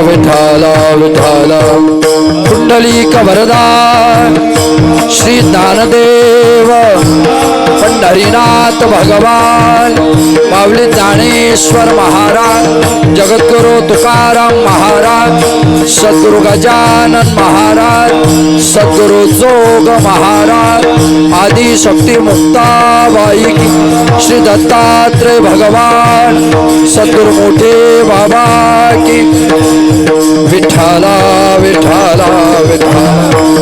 विठ्ठल विठ्ठल कुंडलिक वरदा श्री ज्ञानदेव पंढरीनाथ भगवान माऊली ज्ञानेश्वर महाराज जगद्गुरु तुकाराम महाराज सद्गुरु गजानन महाराज सद्गुरु जोग महाराज आदि शक्ती मुक्ताबाई की श्री दत्तात्रेय भगवान सद्गुरु मोठे बाबा की विठ्ठला विठ्ठला विठ्ठला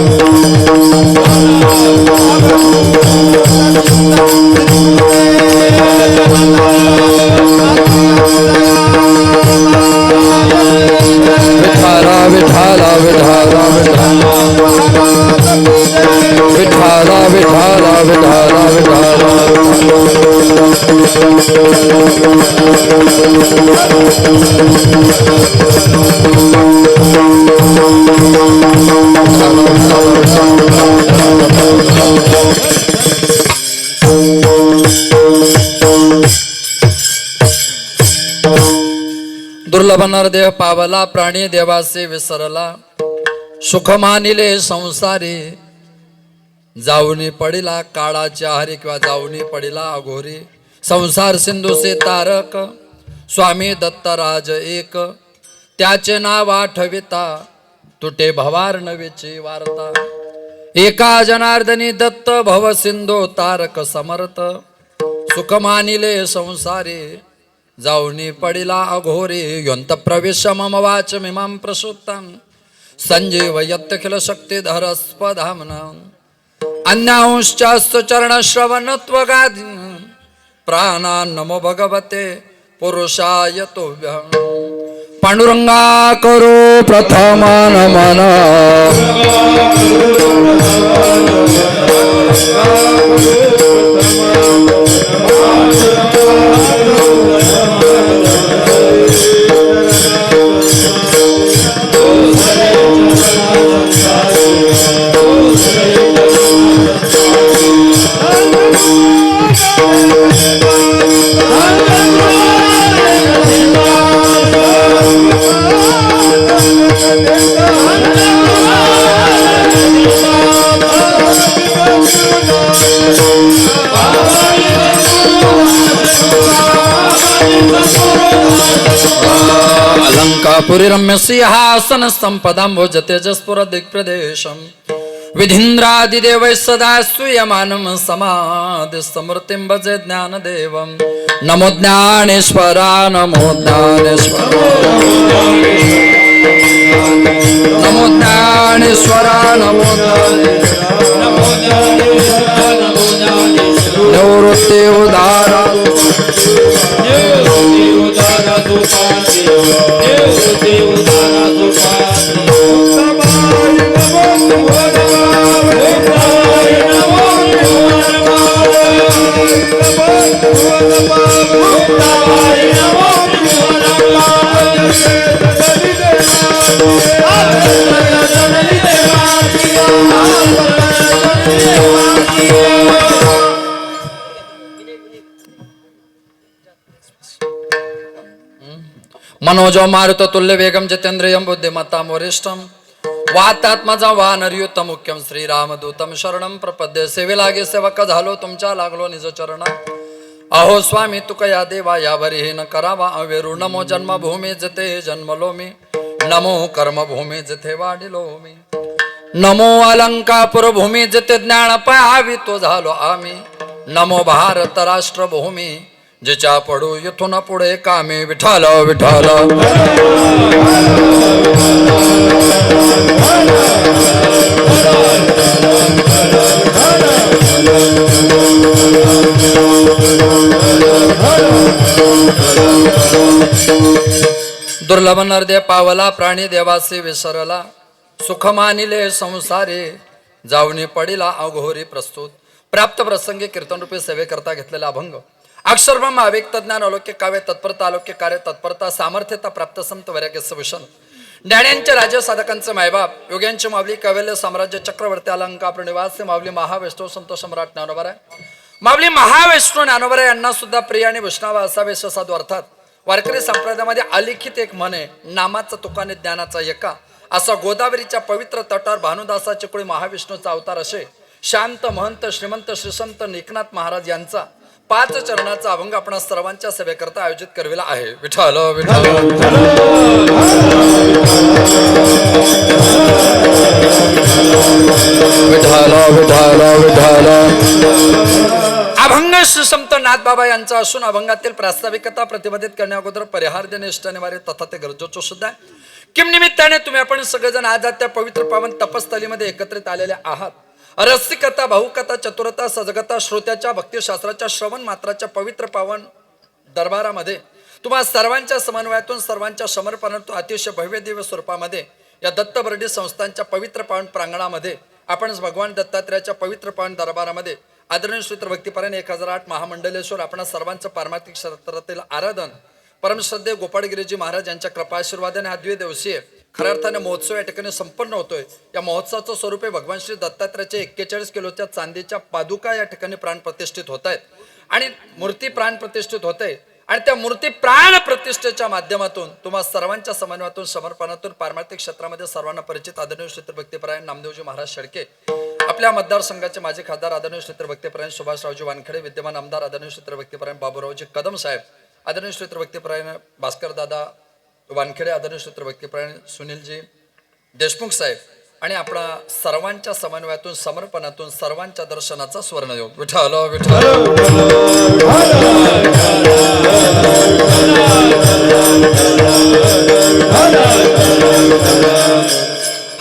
विठ्ठला विठ्ठला विठ्ठला विठ्ठला विठ्ठला दुर्लभ नरदेह पावला प्राणी देवासे विसरला सुख मानिले संसारी जाऊनी पडिला काळाच्या हरी किंवा जाऊनी पडिला अघोरी संसार सिंधूचे तारक स्वामी दत्तराज एक त्याचे नाव आठविता तुटे भवार नवीची वार्ता एका जनार्दनी दत्त भव सिंधू तारक समर्थ सुख मानिले संसारी जाऊनी पडिला अघोरी योंत प्रवेश मम वाच मिमां प्रसूत्तम संजीव यत्खिल शक्तिधर स्पधामना अन्यांश्चास्तु चरण श्रवणत्वगादि प्राणा नमो भगवते पुरुषाय तुभ्यं पांडुरंगा करो प्रथम नमन अलंकापुरी रम्य सिंहासन संपदां भोजते जस्पुर दिक्प्रदेशम विधीन्द्रादिदेवैः सदा स्तूयमानं समाधि समृतिं भजे ज्ञानदेवं नमो ज्ञानेश्वरा नमो ज्ञानेश्वरा नमो ज्ञानेश्वरा नमो निवृत्ति उदारा मनोजो मारुत तुल्य वेगम जितेंद्रियं बुद्धिमत्तां वरिष्ठं वातात्मजा वानरयुत मुख्यम श्रीरामदूतम शरणं प्रपद्ये सेवे लागे सेवक झालो तुमच्या लागलो निज चरण अहो स्वामी तुकया देवा यावरी न करावा अवेरू नमो जन्मभूमी जिथे जन्मलो मी नमो कर्मभूमी जिथे वाढिलो मी नमो अलंकापुर भूमी जिथे ज्ञान पाहावी तो झालो आम्ही नमो भारत राष्ट्रभूमी जिच्या पडू इथून पुढे कामी विठ्ठल विठ्ठल दुर्लभ नरदे पावला प्राणी देवासी विसरला सुख मानिले संसारे जाऊनी पडिला अघोरी प्रस्तुत प्राप्त प्रसंगी कीर्तन रूपी सेवे करता घेतलेला अभंग अक्षर ब्रह्म अव्यक्त ज्ञान अलौकिक काव्य तत्परता अलौकिक कार्य तत्परता सामर्थ्यता प्राप्त संत वैराग्य भूषण ज्ञानांचे राज्य साधकांचे मायबाप योग्यांचे माऊली कवल्य साम्राज्य चक्रवर्ती अलंकापुर निवासी माऊली महावैष्णव संत सम्राट ज्ञानोबा माऊली महावैष्णव ज्ञानोबा यांना सुद्धा प्रिय आणि वैष्णव असा वेश साधू अर्थात वारकरी संप्रदायामध्ये अलिखित एक म्हण आहे, नामाचा तुकाने ज्ञानाचा एका. असा गोदावरीच्या पवित्र तटावर भानुदासाचे कुळी महाविष्णूचा अवतार असे शांत महंत श्रीमंत श्रीसंत एकनाथ महाराज यांचा 5 चरणाचा अभंग आपण सर्वांच्या सेवेकरता आयोजित करविला आहे. विठ्ठल विठ्ठल विठ्ठल विठ्ठल विठ्ठल. अभंग श्रीसंत नाथबाबा यांचा असून अभंगातील प्रास्ताविकता प्रतिपादित करण्या अगोदर परिहार देणे इष्ट निवारे तथा ते गरजेचं सुद्धा. किम निमित्ताने तुम्ही आपण सगळेजण आज त्या पवित्र पावन तपस्थलीमध्ये एकत्रित आलेले आहात. रसिकता भाऊकथा चतुरता सजगता श्रोत्याच्या भक्तिशास्त्राच्या श्रवण मात्राच्या पवित्र पावन दरबारामध्ये तुम्हा सर्वांच्या समन्वयातून सर्वांच्या समर्पणातून अतिशय भव्य दिव्य स्वरूपामध्ये या दत्तबर्डी संस्थांच्या पवित्र पावन प्रांगणामध्ये आपण भगवान दत्तात्रयाच्या पवित्र पावन दरबारामध्ये आदरणीय श्री भक्तिपरायण 1008 महामंडलेश्वर आपण सर्वांचं पारमार्थिक क्षेत्रातील आराधन परमश्रद्धेय गोपाळगिरीजी महाराज यांच्या कृपा आशीर्वादाने हा द्विदिवसीय खऱ्या अर्थाने महोत्सव या ठिकाणी संपन्न होतोय. या महोत्सवाचं स्वरूप आहे भगवान श्री दत्तात्रयाच्या 41 किलोच्या चांदीच्या पादुका या ठिकाणी प्राण प्रतिष्ठित होत आहेत आणि मूर्ती प्राण प्रतिष्ठित होत आहे. आणि त्या मूर्ती प्राण प्रतिष्ठेच्या माध्यमातून तुम्हा सर्वांच्या समन्वयातून समर्पणातून पारमार्थिक क्षेत्रामध्ये सर्वांना परिचित आदरणीय श्री भक्तिपरायण नामदेवजी महाराज शेळके, आपल्या मतदारसंघाचे माजी खासदार आदरणीय श्री भक्तिपरायण सुभाषरावजी वानखेडे, विद्यमान आमदार आदरणीय श्री भक्तिपरायण बाबूरावजी कदम साहेब, आदरणीय श्री भक्तिपरायण भास्कर दादा वानखेडे, आदरणीय श्री भक्तिपरायण सुनीलजी देशमुख साहेब आणि आपल्या सर्वांच्या समन्वयातून समर्पणातून सर्वांच्या दर्शनाचा स्वर्णयोग. विठ्ठल विठ्ठल.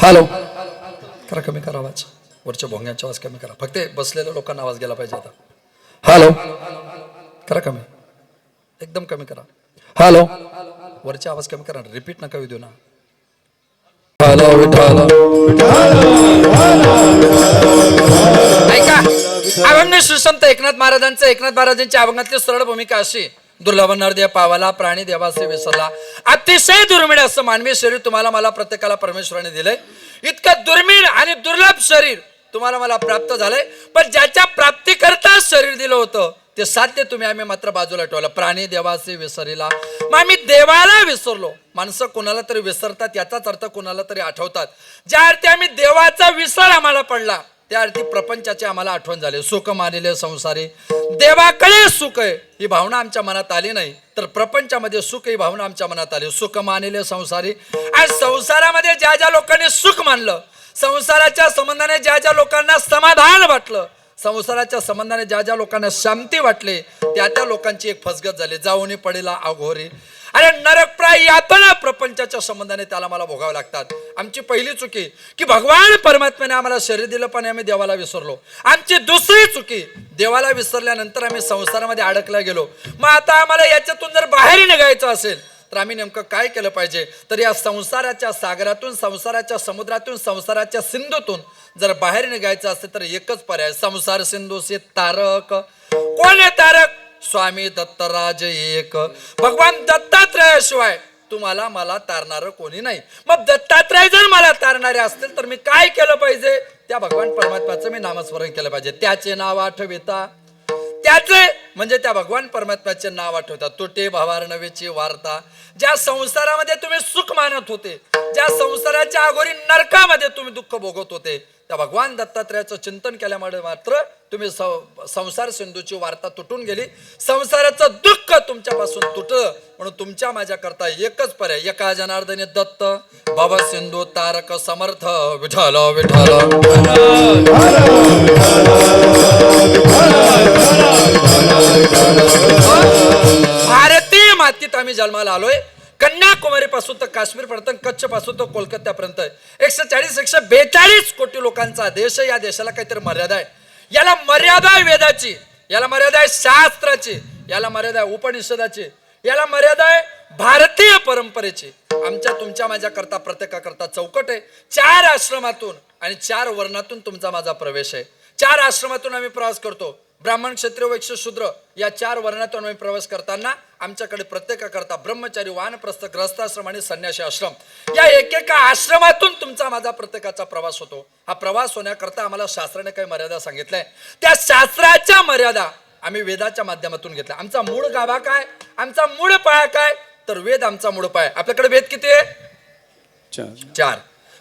हॅलो करा, कमी करा आवाज, वरच्या भोंग्याचा आवाज कमी करा, फक्त बसलेल्या लोकांना आवाज गेला पाहिजे आता. हॅलो करा, कमी एकदम कमी करा. हॅलो वरचा आवाज कमी करा, रिपीट नका देऊ ना. हॅलो विठ्ठल. ऐका, अभंग श्रीसंत एकनाथ महाराजांच्या अभंगातली सरळ भूमिका अशी: दुर्लभ नरदेव पावाला प्राणी देवासे विसरला. अतिशय दुर्मिळ असं मानवी शरीर तुम्हाला मला प्रत्येकाला परमेश्वराने दिलंय. इतकं दुर्मिळ आणि दुर्लभ शरीर तुम्हाला मला प्राप्त झालंय, पण ज्याच्या प्राप्तीकरता शरीर दिलं होतं ते साध्य तुम्ही आम्ही मात्र बाजूला ठेवलं. प्राणी देवासे विसरला. मग आम्ही देवाला विसरलो. माणसं कोणाला तरी विसरतात, याचाच अर्थ कोणाला तरी आठवतात. ज्या अर्थी आम्ही देवाचा विसर आम्हाला पडला त्या अर्थी प्रपंचाची आम्हाला आठवण झाली. सुख मानिले संसारी, देवाकडे सुख आहे ही भावना आमच्या मनात आली नाही, तर प्रपंचामध्ये सुख ही भावना आमच्या मनात आली. सुख मानिले संसारी. आणि संसारामध्ये ज्या ज्या लोकांनी सुख मानलं, संसाराच्या संबंधाने ज्या ज्या लोकांना समाधान वाटलं, संसाराच्या संबंधाने ज्या ज्या लोकांना शांती वाटली, त्या त्या लोकांची एक फसगत झाली. जाऊनी पडेला अघोरी. अरे नरकप्राय यातना प्रपंचाच्या संबंधाने त्याला मला भोगावे लागतात. आमची पहिली चुकी की भगवान परमात्म्याने आम्हाला शरीर दिलं पण आम्ही देवाला विसरलो. आमची दुसरी चुकी, देवाला विसरल्यानंतर आम्ही संसारामध्ये अडकला गेलो. मग आता आम्हाला याच्यातून जर बाहेर निघायचं असेल तर आम्ही नेमकं काय केलं पाहिजे? तर या संसाराच्या सागरातून, संसाराच्या समुद्रातून, संसाराच्या सिंधूतून जर बाहेर निघायचं असेल तर एकच पर्याय, संसार सिंधू से तारक. कोण आहे तारक? स्वामी दत्तराज एक. भगवान दत्तात्रयाशिवाय तुम्हाला मला तारणार कोणी नाही. मग दत्तात्रय जर मला तारणारे असतील तर मी काय केलं पाहिजे? त्या भगवान परमात्म्याचं मी नामस्मरण केलं पाहिजे. त्याचे नाव आठविता, त्याचे म्हणजे त्या भगवान परमात्म्याचे नाव आठवतात. तुटे भावार्णवेची वार्ता. ज्या संसारामध्ये तुम्ही सुख मानत होते, ज्या संसाराच्या अगोरी नरकामध्ये तुम्ही दुःख भोगत होते, त्या भगवान दत्तात्रयाचं चिंतन केल्यामुळे मात्र तुम्ही संसार सिंधूची वार्ता तुटून गेली. संसाराचं दुःख तुमच्यापासून तुटलं. म्हणून तुमच्या माझ्या करता एकच पर्याय, एका जनार्दनी दत्त भव सिंधू तारक समर्थ. विठ्ठल विठ्ठल. भारतीय मातीत आम्ही जन्माला आलोय. कन्याकुमारी पासून तर काश्मीर पर्यंत, कच्छ पासून तर कोलकात्यापर्यंत 140-142 कोटी लोकांचा देश. या देशाला काहीतरी मर्यादा आहे. याला मर्यादा आहे वेदाची, याला मर्यादा आहे शास्त्राची, याला मर्यादा आहे उपनिषदाची, याला मर्यादा आहे भारतीय परंपरेची. आमच्या तुमच्या माझ्या करता प्रत्येकाकरता चौकट आहे. 4 आश्रमातून आणि 4 वर्णातून तुमचा माझा प्रवेश आहे. 4 आश्रमातून आम्ही प्रवास करतो. ब्राह्मण, क्षत्रिय, वैश्य, शूद्र या 4 वर्णातून आम्ही प्रवास करताना आमच्याकडे प्रत्येकाकरता ब्रह्मचारी, वानप्रस्थ, ग्रहस्थाश्रम आणि संन्यासी आश्रम या एकेका आश्रमातून तुमचा माझा प्रत्येकाचा प्रवास होतो. हा प्रवास होण्याकरता आम्हाला शास्त्राने काही मर्यादा सांगितल्या. त्या शास्त्राच्या मर्यादा आम्ही वेदाच्या माध्यमातून घेतला. आमचा मूळ गाभा काय, आमचा मूळ पाया काय, तर वेद आमचा मूळ पाया. आपल्याकडे वेद किती आहे? 4.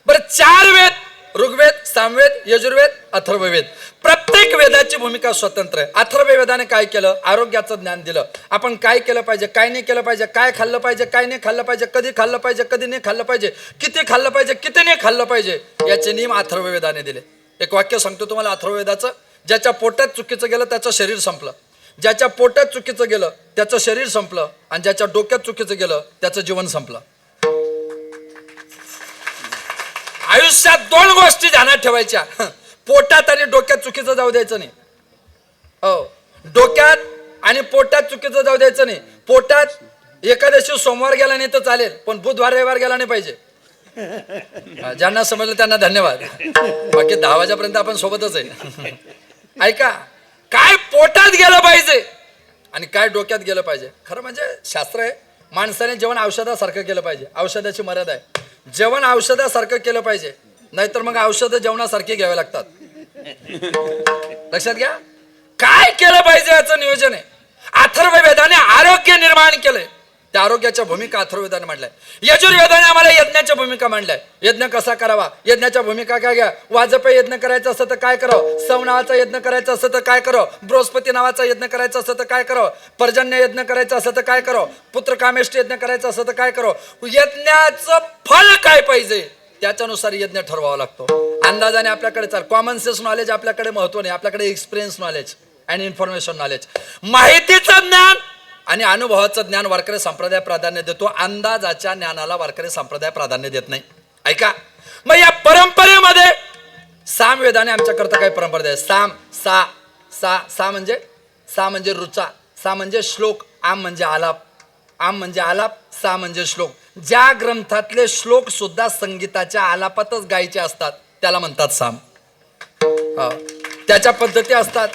बरं, 4 वेद, ऋग्वेद, सामवेद, यजुर्वेद, अथर्ववेद. प्रत्येक वेदाची भूमिका स्वतंत्र आहे. अथर्ववेदाने काय केलं? आरोग्याचं ज्ञान दिलं. आपण काय केलं पाहिजे, काय नाही केलं पाहिजे, काय खाल्लं पाहिजे, काय नाही खाल्लं पाहिजे, कधी खाल्लं पाहिजे, कधी नाही खाल्लं पाहिजे, किती खाल्लं पाहिजे, किती नाही खाल्लं पाहिजे, याचे नियम अथर्ववेदाने दिले. एक वाक्य सांगतो तुम्हाला अथर्ववेदाचं. ज्याच्या पोटात चुकीचं गेलं त्याचं शरीर संपलं, ज्याच्या पोटात चुकीचं गेलं त्याचं शरीर संपलं, आणि ज्याच्या डोक्यात चुकीचं गेलं त्याचं जीवन संपलं. आयुष्यात 2 गोष्टी ध्यानात ठेवायच्या, पोटात आणि डोक्यात चुकीचं जाऊ द्यायचं नाही. हो, डोक्यात आणि पोटात चुकीचं जाऊ द्यायचं नाही. पोटात एकादशी सोमवार गेला नाही तर चालेल, पण बुधवार रविवार गेला नाही पाहिजे. ज्यांना समजलं त्यांना धन्यवाद. बाकी 10 वाजेपर्यंत आपण सोबतच आहे. ऐका, काय पोटात गेलं पाहिजे आणि काय डोक्यात गेलं पाहिजे. खरं म्हणजे शास्त्र आहे, माणसाने जेवण औषधासारखं केलं पाहिजे. औषधाची मर्यादा आहे. जेवण औषधासारखं केलं पाहिजे, नाहीतर मग औषधं जेवणासारखी घ्यावे लागतात. लक्षात घ्या, काय केलं पाहिजे याचं नियोजन आहे. अथर्ववेदाने आरोग्य निर्माण केलंय, त्या आरोग्याच्या भूमिका अथर्ववेदाने मांडलाय. यजुर्वेदाने आम्हाला यज्ञाच्या भूमिका मांडलाय. यज्ञ कसा करावा, यज्ञाच्या भूमिका काय घ्या. वाजपेयी यज्ञ करायचं असतं तर काय करावं, सव नावाचा यज्ञ करायचा असतं तर काय करावं, बृहस्पती नावाचा यज्ञ करायचा असतं तर काय करावं, पर्जन्य यज्ञ करायचं असतं तर काय करावं, पुत्र कामेष्टी यज्ञ करायचं असतं तर काय करावं. यज्ञाचं फळ काय पाहिजे त्याच्यानुसार यज्ञ ठरवावा लागतो. अंदाजाने आपल्याकडे चाल. कॉमन सेन्स नॉलेज आपल्याकडे महत्व नाही, आपल्याकडे experience knowledge and information knowledge. माहितीचं ज्ञान आणि अनुभवाचं ज्ञान वारकरी संप्रदाय प्राधान्य देतो. अंदाजाच्या ज्ञानाला वारकरी संप्रदाय प्राधान्य देत नाही. ऐका, मग या परंपरेमध्ये सामवेदाने आमच्याकरता काही परंपरा द्या. साम, सा सा सा म्हणजे सा म्हणजे रुचा, सा म्हणजे श्लोक, आम म्हणजे आलाप, आम म्हणजे आलाप, सा म्हणजे श्लोक. ज्या ग्रंथातले श्लोक सुद्धा संगीताच्या आलापातच गायचे असतात त्याला म्हणतात साम. त्याच्या पद्धती असतात.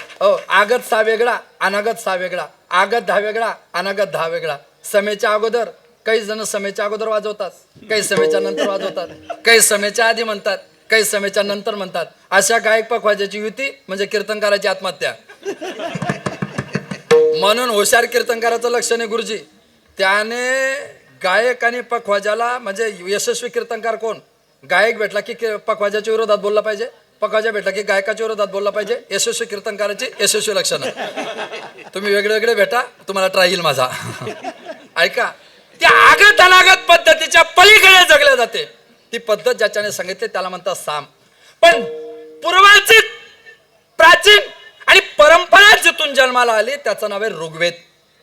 आगत सा वेगळा, अनागत सा वेगळा, आगत 10 वेगळा, अनागत 10 वेगळा. समेच्या अगोदर, काही जण समेच्या अगोदर वाजवतात, काही समेच्या नंतर वाजवतात, काही समेच्या आधी म्हणतात, काही समेच्या नंतर म्हणतात. अशा गायक पखवाजाची युती म्हणजे कीर्तनकाराची आत्महत्या. म्हणून हुशार कीर्तनकाराचं लक्षण आहे गुरुजी. त्याने गायक आणि पखवाजाला म्हणजे यशस्वी कीर्तनकार कोण, गायक भेटला की पखवाजाच्या विरोधात बोलला पाहिजे, पखवाजा भेटला की गायकाच्या विरोधात बोलला पाहिजे. यशस्वी कीर्तनकाराची यशस्वी लक्षणं. तुम्ही वेगळे वेगळे भेटा, तुम्हाला ट्राय येईल माझा. ऐका, त्या आगत अनागत पद्धतीच्या पलीकडे जगल्या जाते ती पद्धत ज्याच्याने सांगितले त्याला म्हणतात साम. पण पूर्वाची प्राचीन आणि परंपरा जिथून जन्माला आली त्याचं नाव आहे ऋग्वेद.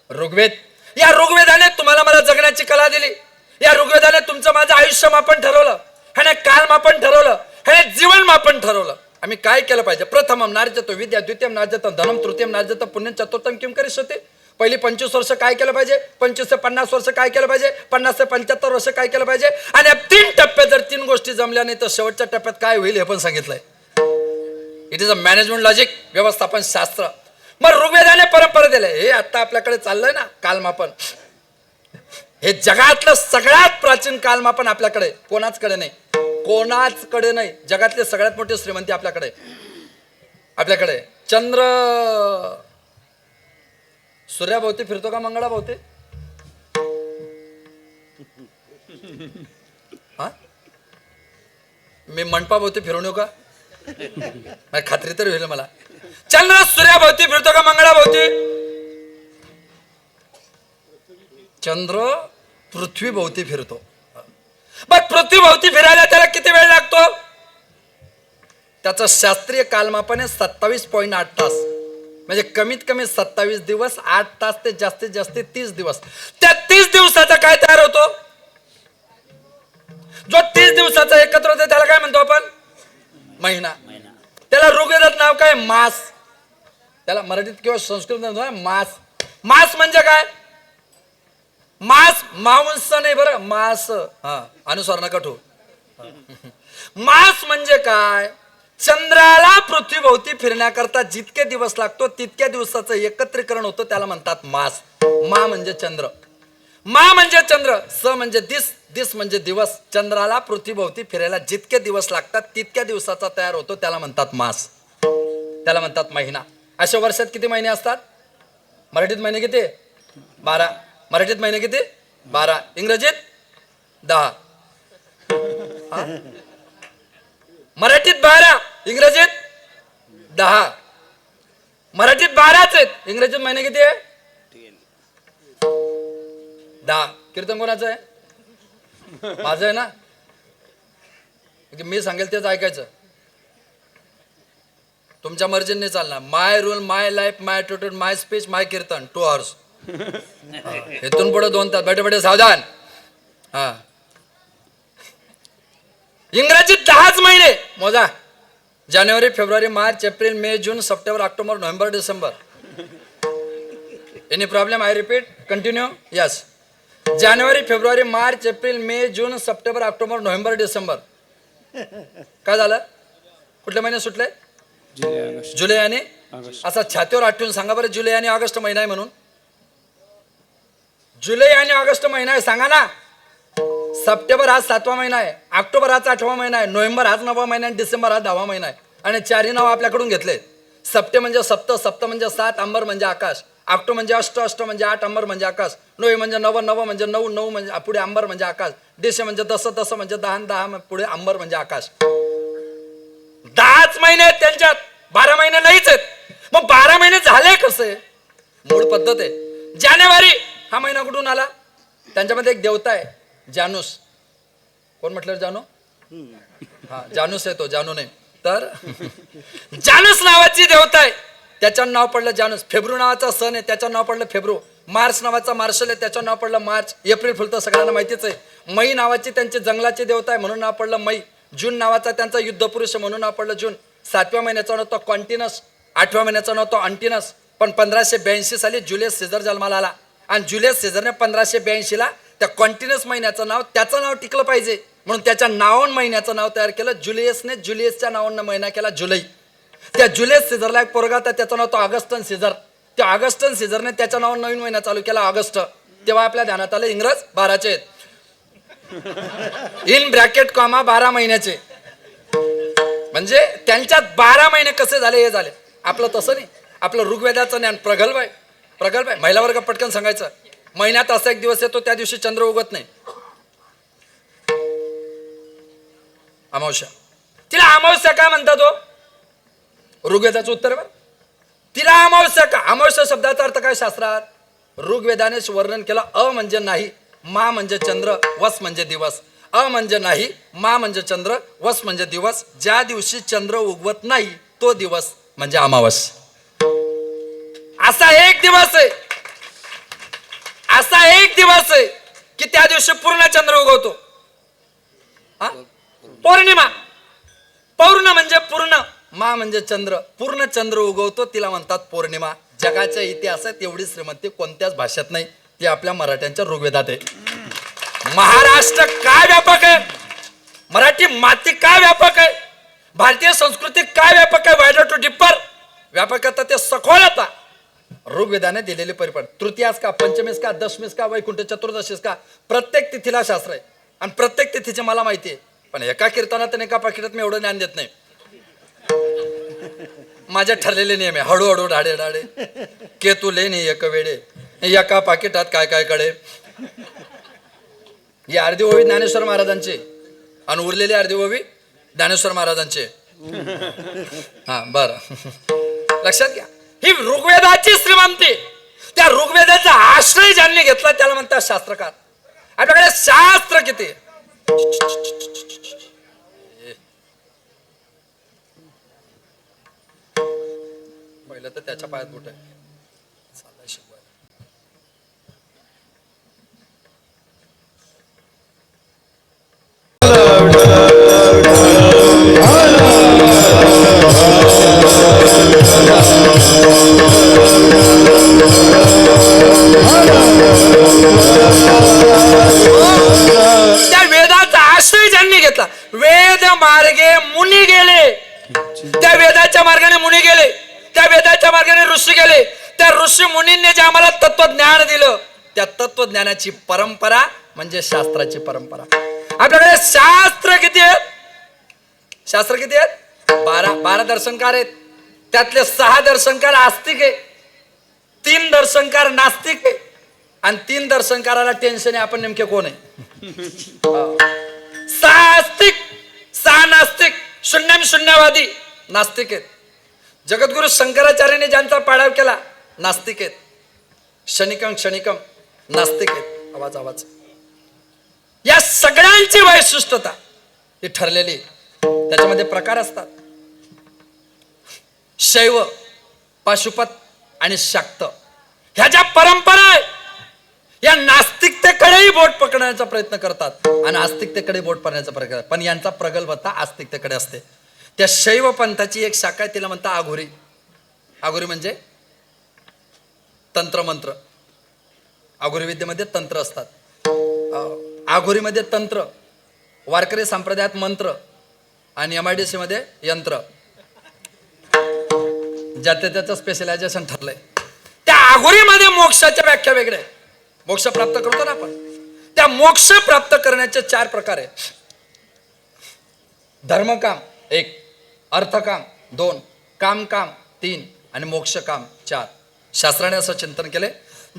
ऋग्वेद, या ऋग्वेदाने तुम्हाला मला जगण्याची कला दिली. या ऋग्वेदाने तुमचं माझं आयुष्य मापन ठरवलं, ह्याने काल मापन ठरवलं, ह्याने जीवन मापन ठरवलं. आम्ही काय केलं पाहिजे. प्रथमम नार्जतो विद्या, द्वितीयम नार्जतं धनम, तृतीयम नार्जतं पुण्यम, चतुर्थम किम करिष्यते. पहिली 25 वर्ष काय केलं पाहिजे, 25 ते 50 वर्ष काय केलं पाहिजे, 50 ते 75 वर्ष काय केलं पाहिजे, आणि 3 टप्प्यात जर 3 गोष्टी जमल्या नाही तर शेवटच्या टप्प्यात काय होईल हे पण सांगितलंय. It is a management logic, व्यवस्थापन शास्त्र. मग ऋग्वेदाने परंपरा दिले. हे आता आपल्याकडे चाललंय ना कालमापन, हे जगातलं सगळ्यात प्राचीन कालमापन आपल्याकडे. कोणाचकडे नाही, कोणाचकडे नाही. जगातले सगळ्यात मोठे श्रीमंती आपल्याकडे. आपल्याकडे चंद्र सूर्याभोवती फिरतो का मंगळाभोवती? हा, मी मंडपाभोवती फिरून येऊ का? खात्री तर होईल मला. चंद्र सूर्याभोवती फिरतो का मंगळाभोवती? चंद्र पृथ्वीभोवती फिरतो. मग पृथ्वीभोवती फिरायला त्याला किती वेळ लागतो? त्याचं शास्त्रीय कालमापन आहे 27.8 तास. म्हणजे कमीत कमी 27 दिवस, 8 तास ते जास्तीत जास्त 30 दिवस. त्या 30 दिवसाचा काय तयार होतो? जो 30 दिवसाचा एकत्र होतो त्याला काय म्हणतो आपण? महिना. त्याला ऋग्वेदात नाव काय? मास. त्याला मराठीत किंवा संस्कृत मास. मास म्हणजे काय? मास मांस नाही बरं, मास. हा, अनुस्वार नका ठेवू. मास म्हणजे काय? चंद्राला पृथ्वीभोवती फिरण्याकरता जितके दिवस लागतो तितक्या दिवसाचं एकत्रीकरण होतं त्याला म्हणतात मास. मा म्हणजे चंद्र, मा म्हणजे चंद्र, स म्हणजे दिस, दिस म्हणजे दिवस. चंद्राला पृथ्वीभोवती फिरायला जितके दिवस लागतात तितक्या दिवसाचा तयार होतो त्याला म्हणतात मास, त्याला म्हणतात महिना. अशा वर्षात किती महिने असतात? मराठीत महिने किती? 12. मराठीत महिने किती? 12. इंग्रजीत 10. मराठीत 12, इंग्रजीत 10. मराठीत 12च आहेत, इंग्रजीत महिने किती आहे? 10. कीर्तन कोणाचं आहे? माझं आहे ना. मी सांगेल तेच ऐकायचं, तुमच्या मर्जीने चालणार. माय रूल, माय लाईफ, माय ॲटिट्यूड, माय स्पीच, माय कीर्तन. 2 hours. इथून पुढे 2 तास. बैठे बैठे सावधान. हा. इंग्रजीत 10च महिने मोजा. January, February, March, April, May, June, September, October, November, December. Any problem? I repeat, continue. Yes. January, February, March, April, May, June, September, October, November, December. काय झालं? कुठले महिने सुटले? जुलै आणि असा छातीवर आठवून सांगा बरं, जुलै आणि ऑगस्ट महिना आहे म्हणून. जुलै आणि ऑगस्ट महिना आहे, सांगा ना. सप्टेंबर हा 7वा महिना आहे, ऑक्टोबर हा 8वा महिना आहे, नोव्हेंबर हाच 9वा महिना आहे, डिसेंबर हा 10वा महिना आहे. आणि 4ही नाव आपल्याकडून घेतले. सप्टे म्हणजे सप्त, सप्त म्हणजे 7, अंबर म्हणजे आकाश, ऑक्टो म्हणजे अष्ट, अष्ट म्हणजे 8, अंबर म्हणजे आकाश, नोव्हे म्हणजे 9, 9 म्हणजे 9, 9 म्हणजे पुढे अंबर म्हणजे आकाश, डिसे म्हणजे 10, 10 म्हणजे 10, 10 पुढे अंबर म्हणजे आकाश. 10च महिने आहेत त्यांच्यात, 12 महिने नाहीच आहेत. मग 12 महिने झाले कसे? मूळ पद्धत आहे. जानेवारी हा महिना कुठून आला? त्यांच्यामध्ये एक देवता आहे, जानूस. कोण म्हटलं जानू? हा, जानूस आहे तो, जानू नाही. तर जानूस नावाची देवता आहे, त्याचं नाव पडलं जानूस. फेब्रु नावाचा सण आहे, त्याचं नाव पडलं फेब्रु. मार्च नावाचा मार्शल आहे, त्याचं नाव पडलं मार्च. एप्रिल फुल तर सगळ्यांना माहितीच आहे. मई नावाची त्यांची जंगलाची देवता आहे, म्हणून नाव पडलं मई. जून नावाचा त्यांचा युद्धपुरुष आहे, म्हणून नाव पडलं जून. 7व्या महिन्याचा नव्हतो कॉन्टिनस, 8व्या महिन्याचा नव्हतो अंटिनस. पण 1582 साली जुलियस सीझर जन्माला आला, आणि जुलियस सीझरने 1582ला त्या कॉन्टिन्युअस महिन्याचं नाव, त्याचं नाव टिकलं पाहिजे म्हणून त्याच्या नावान महिन्याचं नाव तयार केलं. जुलियसने जुलियसच्या नावानं महिना केला जुलै. त्या जुलियस सीझरला एक पोरगा होता, त्याचं नाव तो ऑगस्टन सीझर. त्या ऑगस्टन सीझरने त्याच्या नावानं नवीन महिना चालू केला, ऑगस्ट. तेव्हा आपल्या ध्यानात आलं इंग्रज 12चे आहेत, इन ब्रॅकेट कॉमा 12 महिन्याचे. म्हणजे त्यांच्यात 12 महिने कसे झाले हे झाले. आपलं तसं नाही, आपलं ऋग्वेदाचं ज्ञान प्रगल्भ आहे, प्रगल्भ आहे. महिला वर्ग पटकन सांगायचं, महिन्यात असा एक दिवस येतो त्या दिवशी चंद्र उगत नाही, अमावस्या. तिला अमावस्या का म्हणतात हो? ऋग्वेदाचं उत्तर आहे. तिला अमावस्या का? अमावस्या शब्दाचा अर्थ काय शास्त्रात? ऋग्वेदाने वर्णन केलं. अ म्हणजे नाही, मा म्हणजे चंद्र, वस म्हणजे दिवस. अ म्हणजे नाही, मा म्हणजे चंद्र, वस म्हणजे दिवस. ज्या दिवशी चंद्र उगवत नाही तो दिवस म्हणजे अमावस्या. असा एक दिवस आहे, असा एक दिवस आहे की त्या दिवशी पूर्ण चंद्र उगवतो. पौर्णिमा. पौर्ण म्हणजे पूर्ण, मा म्हणजे चंद्र, पूर्ण चंद्र उगवतो, तिला म्हणतात पौर्णिमा. जगाच्या इतिहासात एवढी श्रीमंती कोणत्याच भाषेत नाही, ती आपल्या मराठ्यांच्या ऋग्वेदात आहे. महाराष्ट्र काय व्यापक आहे, मराठी माती काय व्यापक आहे, भारतीय संस्कृती काय व्यापक आहे, वायडर टू डिपर व्यापकता, ते सखोलता ऋग्वेदाने दिलेली परिपाठ. तृतीयास का, पंचमीस का, दशमीस का, वैकुंठ चतुर्दशीस का, प्रत्येक तिथीला शास्त्र आहे. आणि प्रत्येक तिथीचे मला माहिती आहे, पण एका कीर्तनात आणि एका पाकिटात मी एवढं ज्ञान देत नाही. माझे ठरलेले नियम आहे, हळूहळू ढाडे ढाडे केतुले नाही एक वेळे, एका पाकिटात काय काय कडे. ही अर्धी ओवी ज्ञानेश्वर महाराजांची आणि उरलेली अर्धी ओवी ज्ञानेश्वर महाराजांची. हा बरं, लक्षात घ्या. ही ऋग्वेदाची श्रीमंती. त्या ऋग्वेदाचा आश्रय ज्यांनी घेतला त्याला म्हणतात शास्त्रकार. आपल्याकडे शास्त्र किती? पहिलं तर त्याच्या पायात बोट आहे. त्या वेदाचा आश्रय ज्यांनी घेतला, वेद मार्गे मुनी गेले, त्या वेदाच्या मार्गाने मुनी गेले, त्या वेदाच्या मार्गाने ऋषी गेले. त्या ऋषी मुनींनी जे आम्हाला तत्वज्ञान दिलं, त्या तत्वज्ञानाची परंपरा म्हणजे शास्त्राची परंपरा. आपल्याकडे शास्त्र किती आहेत? शास्त्र किती आहेत? 12 दर्शनकार आहेत. त्यातले 6 दर्शनकार आस्तिक आहे, तीन दर्शनकार नास्तिक आहे आणि तीन दर्शनकाराला टेन्शन आहे आपण नेमके कोण आहे. सहा आस्तिक, सहा नास्तिक, शून्यम शून्यवादी नास्तिक आहेत. जगद्गुरु शंकराचार्याने ज्यांचा पाडाव केला नास्तिक आहेत. क्षणिकम क्षणिकम नास्तिक आहेत. आवाज या सगळ्यांची वैशिष्ट्यता ही ठरलेली. त्याच्यामध्ये प्रकार असतात. शैव, पाशुपत आणि शाक्त ह्या ज्या परंपरा आहे या नास्तिकतेकडेही बोट पकडण्याचा प्रयत्न करतात आणि आस्तिकतेकडे बोट पकडण्याचा प्रयत्न करतात. पण यांचा प्रगल्भता आस्तिकतेकडे असते. त्या शैव पंथाची एक शाखा आहे तिला म्हणतात आघोरी. आघोरी म्हणजे तंत्र मंत्र. आघोरी विद्येमध्ये तंत्र असतात. आघोरीमध्ये तंत्र, वारकरी संप्रदायात मंत्र आणि MIDC मध्ये यंत्र. ज्याचं त्याचं स्पेशलायझेशन ठरलंय. त्या आघोरीमध्ये मोक्षाच्या व्याख्या वेगळ्या आहे. मोक्ष प्राप्त करतो ना आपण. त्या मोक्ष प्राप्त करण्याचे 4 प्रकार आहे. धर्मकाम 1, अर्थकाम 2, कामकाम 3 आणि मोक्षकाम 4. शास्त्राने असं चिंतन केले.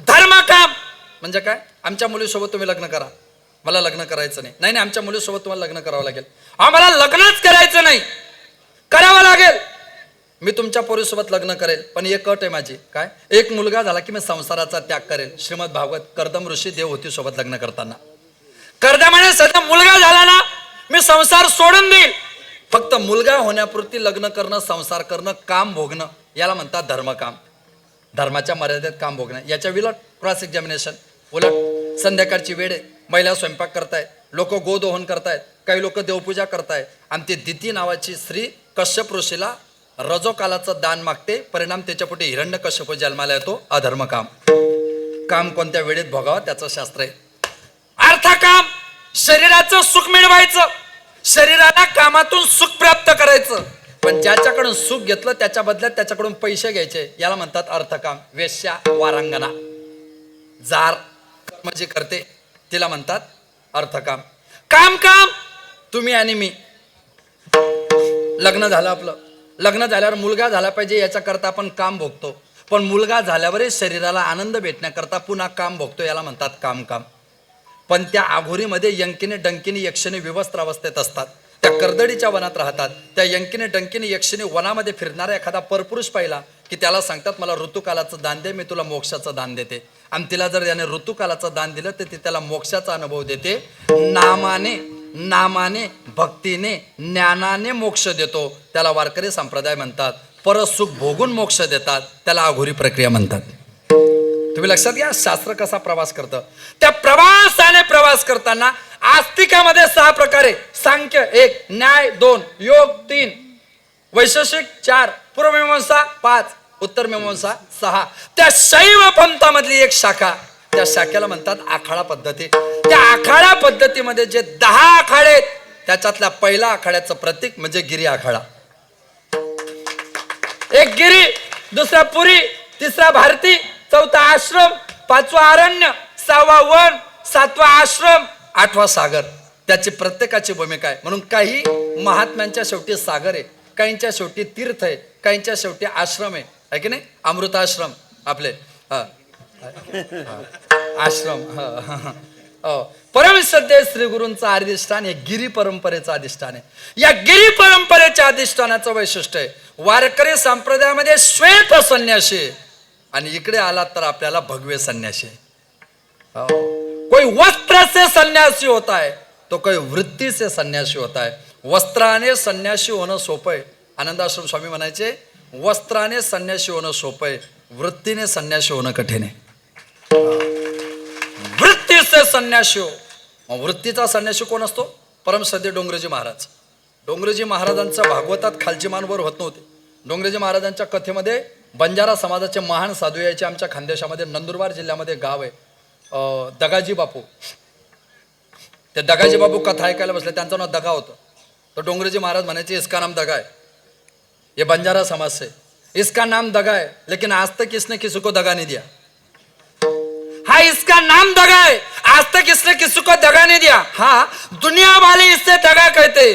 धर्मकाम म्हणजे काय? आमच्या मुलीसोबत तुम्ही लग्न करा. मला लग्न करायचं नाही. नाही आमच्या मुलीसोबत तुम्हाला लग्न करावं लागेल. मला लग्नच करायचं नाही, करावं लागेल. मी तुमच्या पोरीसोबत लग्न करेल पण एक अट आहे माझी. काय? एक मुलगा झाला की मी संसाराचा त्याग करेल. श्रीमद भागवत. कर्दम ऋषी देवहूती सोबत लग्न करताना कर्दमाने सध्या मुलगा झाला ना मी संसार सोडून देईल. फक्त मुलगा होण्यापुरती लग्न करणं, संसार करणं, काम भोगणं याला म्हणतात धर्मकाम. धर्माच्या मर्यादेत काम भोगणं. याच्या विलट क्रॉस एक्झामिनेशन. उलट संध्याकाळची वेळ आहे, महिला स्वयंपाक करतायत, लोक गोदोहन करतायत, काही लोक देवपूजा करतायत आणि ते दिती नावाची स्त्री कश्यप ऋषीला रजोकालाचं दान मागते. परिणाम त्याच्या पोटी हिरण्यकश्यप जन्माला येतो. अधर्मकाम. काम कोणत्या वेळेत भोगावं त्याचं शास्त्र आहे. अर्थकाम शरीराचं सुख मिळवायचं, शरीराला कामातून सुख प्राप्त करायचं. पण ज्याच्याकडून सुख घेतलं त्याच्या बदल्यात त्याच्याकडून पैसे घ्यायचे याला म्हणतात अर्थकाम. वेश्या, वारांगना, जार कर्म जी करते तिला म्हणतात अर्थकाम. कामकाम तुम्ही आणि मी. लग्न झालं आपलं, लग्न झाल्यावर मुलगा झाला पाहिजे याच्याकरता आपण काम भोगतो. पण मुलगा झाल्यावरही शरीराला आनंद भेटण्याकरता पुन्हा काम भोगतो याला म्हणतात कामकाम. पण त्या आघोरीमध्ये यंकिनी डंकिनी यक्षिणी विवस्त्र अवस्थेत असतात. त्या कर्दडीच्या वनात राहतात. त्या यंकिनी डंकिनी यक्षिणी वनामध्ये फिरणारा एखादा परपुरुष पाहिला की त्याला सांगतात मला ऋतुकालाचं दान दे, मी तुला मोक्षाचं दान देते. आणि तिला जर याने ऋतुकालाचं दान दिलं तर ती त्याला मोक्षाचा अनुभव देते. नामाने भक्तीने ज्ञानाने मोक्ष देतो. त्याला वारकरी संप्रदाय म्हणतात. परसुख भोगून मोक्ष देतात त्याला आघोरी प्रक्रिया म्हणतात. तुम्ही लक्षात घ्या शास्त्र कसा प्रवास करतं. त्या प्रवासाने प्रवास करताना आस्तिकामध्ये 6 प्रकारे. सांख्य 1, न्याय 2, योग 3, वैशेषिक 4, पूर्वमीमांसा 5, उत्तर मीमांसा 6. त्या शैव पंथामधली एक शाखा, त्या शाखेला म्हणतात आखाडा पद्धती. त्या आखाडा पद्धतीमध्ये जे 10 आखाडे आहेत त्याच्यातल्या पहिला आखाड्याचं प्रतीक म्हणजे गिरी आखाडा. एक गिरी, दुसरा पुरी, तिसरा भारती, चौथा आश्रम, 5वा अरण्य, 6वा वन, 7वा आश्रम, 8वा सागर. त्याची प्रत्येकाची भूमिका आहे. म्हणून काही महात्म्यांच्या शेवटी सागर आहे, काहींच्या शेवटी तीर्थ आहे, काहींच्या शेवटी आश्रम आहे की नाही. अमृताश्रम आपले आश्रम. परमश्रद्धेय श्री गुरूंचं अधिष्ठान हे गिरी परंपरेचं अधिष्ठान आहे. या गिरी परंपरेच्या अधिष्ठानाचं वैशिष्ट्य आहे वारकरी संप्रदायामध्ये श्वेत संन्यासी आणि इकडे आला तर आपल्याला भगवे संन्यासी. कोई वस्त्र से सन्यासी होता है तो कोई वृत्ती से सन्यासी होता है. वस्त्राने संन्यासी होणं सोपं आहे. आनंदाश्रम स्वामी म्हणायचे वस्त्राने संन्यासी होणं सोपं आहे, वृत्तीने संन्यासी होणं कठीण आहे. वृत्ती से संन्यासी हो. वृत्तीचा संन्यासी कोण असतो? परमश्रद्धेय डोंगरेजी महाराज. डोंगरेजी महाराजांचा भागवतात खालची मानवर होत नव्हते. डोंगरेजी महाराजांच्या कथेमध्ये बंजारा समाजाचे महान साधू यायचे. आमच्या खानदेशामध्ये नंदुरबार जिल्ह्यामध्ये गाव आहे दगाजी बापू. ते दगाजी बापू कथा ऐकायला बसले. त्यांचं नाव दगा होतं. तो डोंगरेजी महाराज म्हणायचे इसका नाम दगा है, ये बंजारा समाज से, इसका नाम दगा है लेकिन आज तक इसने किसी को दगा नहीं दिया. हाँ इसका नाम दगा है, आज तक इसने किसी को दगा नहीं दिया. हाँ दुनिया वाले इससे दगा कहते,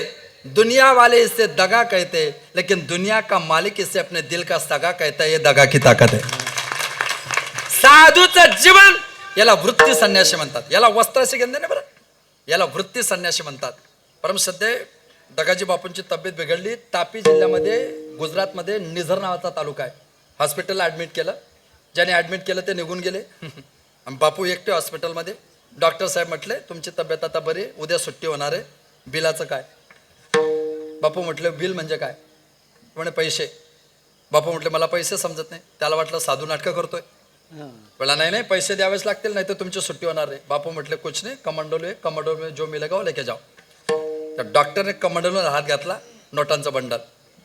दुनिया वाले इससे दगा कहते, लेकिन दुनिया का मालिक इसे अपने दिल का सगा कहता है. ये दगा की ताकत है. साधूचं जीवन याला वृत्ती संन्यासी म्हणतात. याला वस्त्राशी घेणं नाही बरं, याला वृत्ती संन्यासी म्हणतात. परमश्रद्धे दगाजी बापूंची तब्येत बिघडली. तापी जिल्ह्यामध्ये गुजरातमध्ये निझर नावाचा तालुका आहे. हॉस्पिटलला ॲडमिट केलं. ज्याने ॲडमिट केलं ते निघून गेले. बापू एकटे हॉस्पिटलमध्ये. डॉक्टर साहेब म्हटले तुमची तब्येत आता बरी, उद्या सुट्टी होणार आहे, बिलाचं काय? बापू म्हटले बिल म्हणजे काय? म्हणे पैसे. बापू म्हटले मला पैसे समजत नाही. त्याला वाटलं साधू नाटकं करतोय. बोला नाही नाही पैसे द्यावेच लागतील, नाही तर तुमची सुट्टी होणार आहे. बापू म्हटले कुछ नाही, कमांडो में जो मिलेगा वो लेके जाओ. त्या डॉक्टरने कमांडोवर हात घातला, नोटांचं बंडल.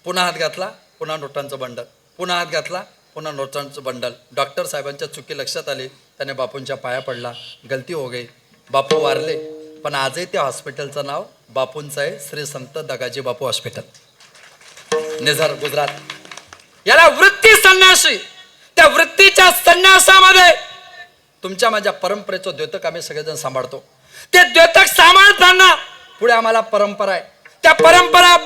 पुन्हा हात घातला, पुन्हा नोटांचं बंडल. पुन्हा हात घातला, पुन्हा नोटांचं बंडल. डॉक्टर साहेबांच्या चुकी लक्षात आली. त्याने बापूंच्या पाया पडला, गलती हो गई. बापू वारले, पण आजही त्या हॉस्पिटलचं नाव बापूंचं आहे, श्री संत दगाजी बापू हॉस्पिटल, निझर, गुजरात. याला वृत्ती संन्यासी. त्या वृत्तीच्या संन्यासामध्ये तुमच्या माझ्या परंपरेचं द्योतक आम्ही सगळेजण सांभाळतो. ते द्योतक सांभाळताना पुढे आम्हाला परंपरा आहे. त्या परंपरा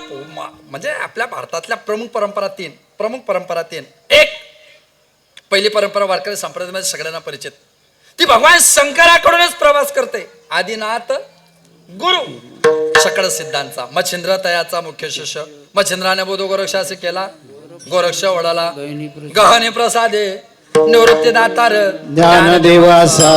म्हणजे आपल्या भारतातल्या प्रमुख परंपरा तीन. एक पहिली परंपरा वारकरी संप्रदायामध्ये सगळ्यांना परिचित. ती भगवान शंकराकडूनच प्रवास करते. आदिनाथ गुरु शकळ सिद्धांचा, मच्छिंद्र तयाचा मुख्य शिष्य. मच्छिंद्राने बोध गोरक्षासी केला, गोरक्ष वडाला गहने प्रसादे निवृत्ती दातार ज्ञान देवासा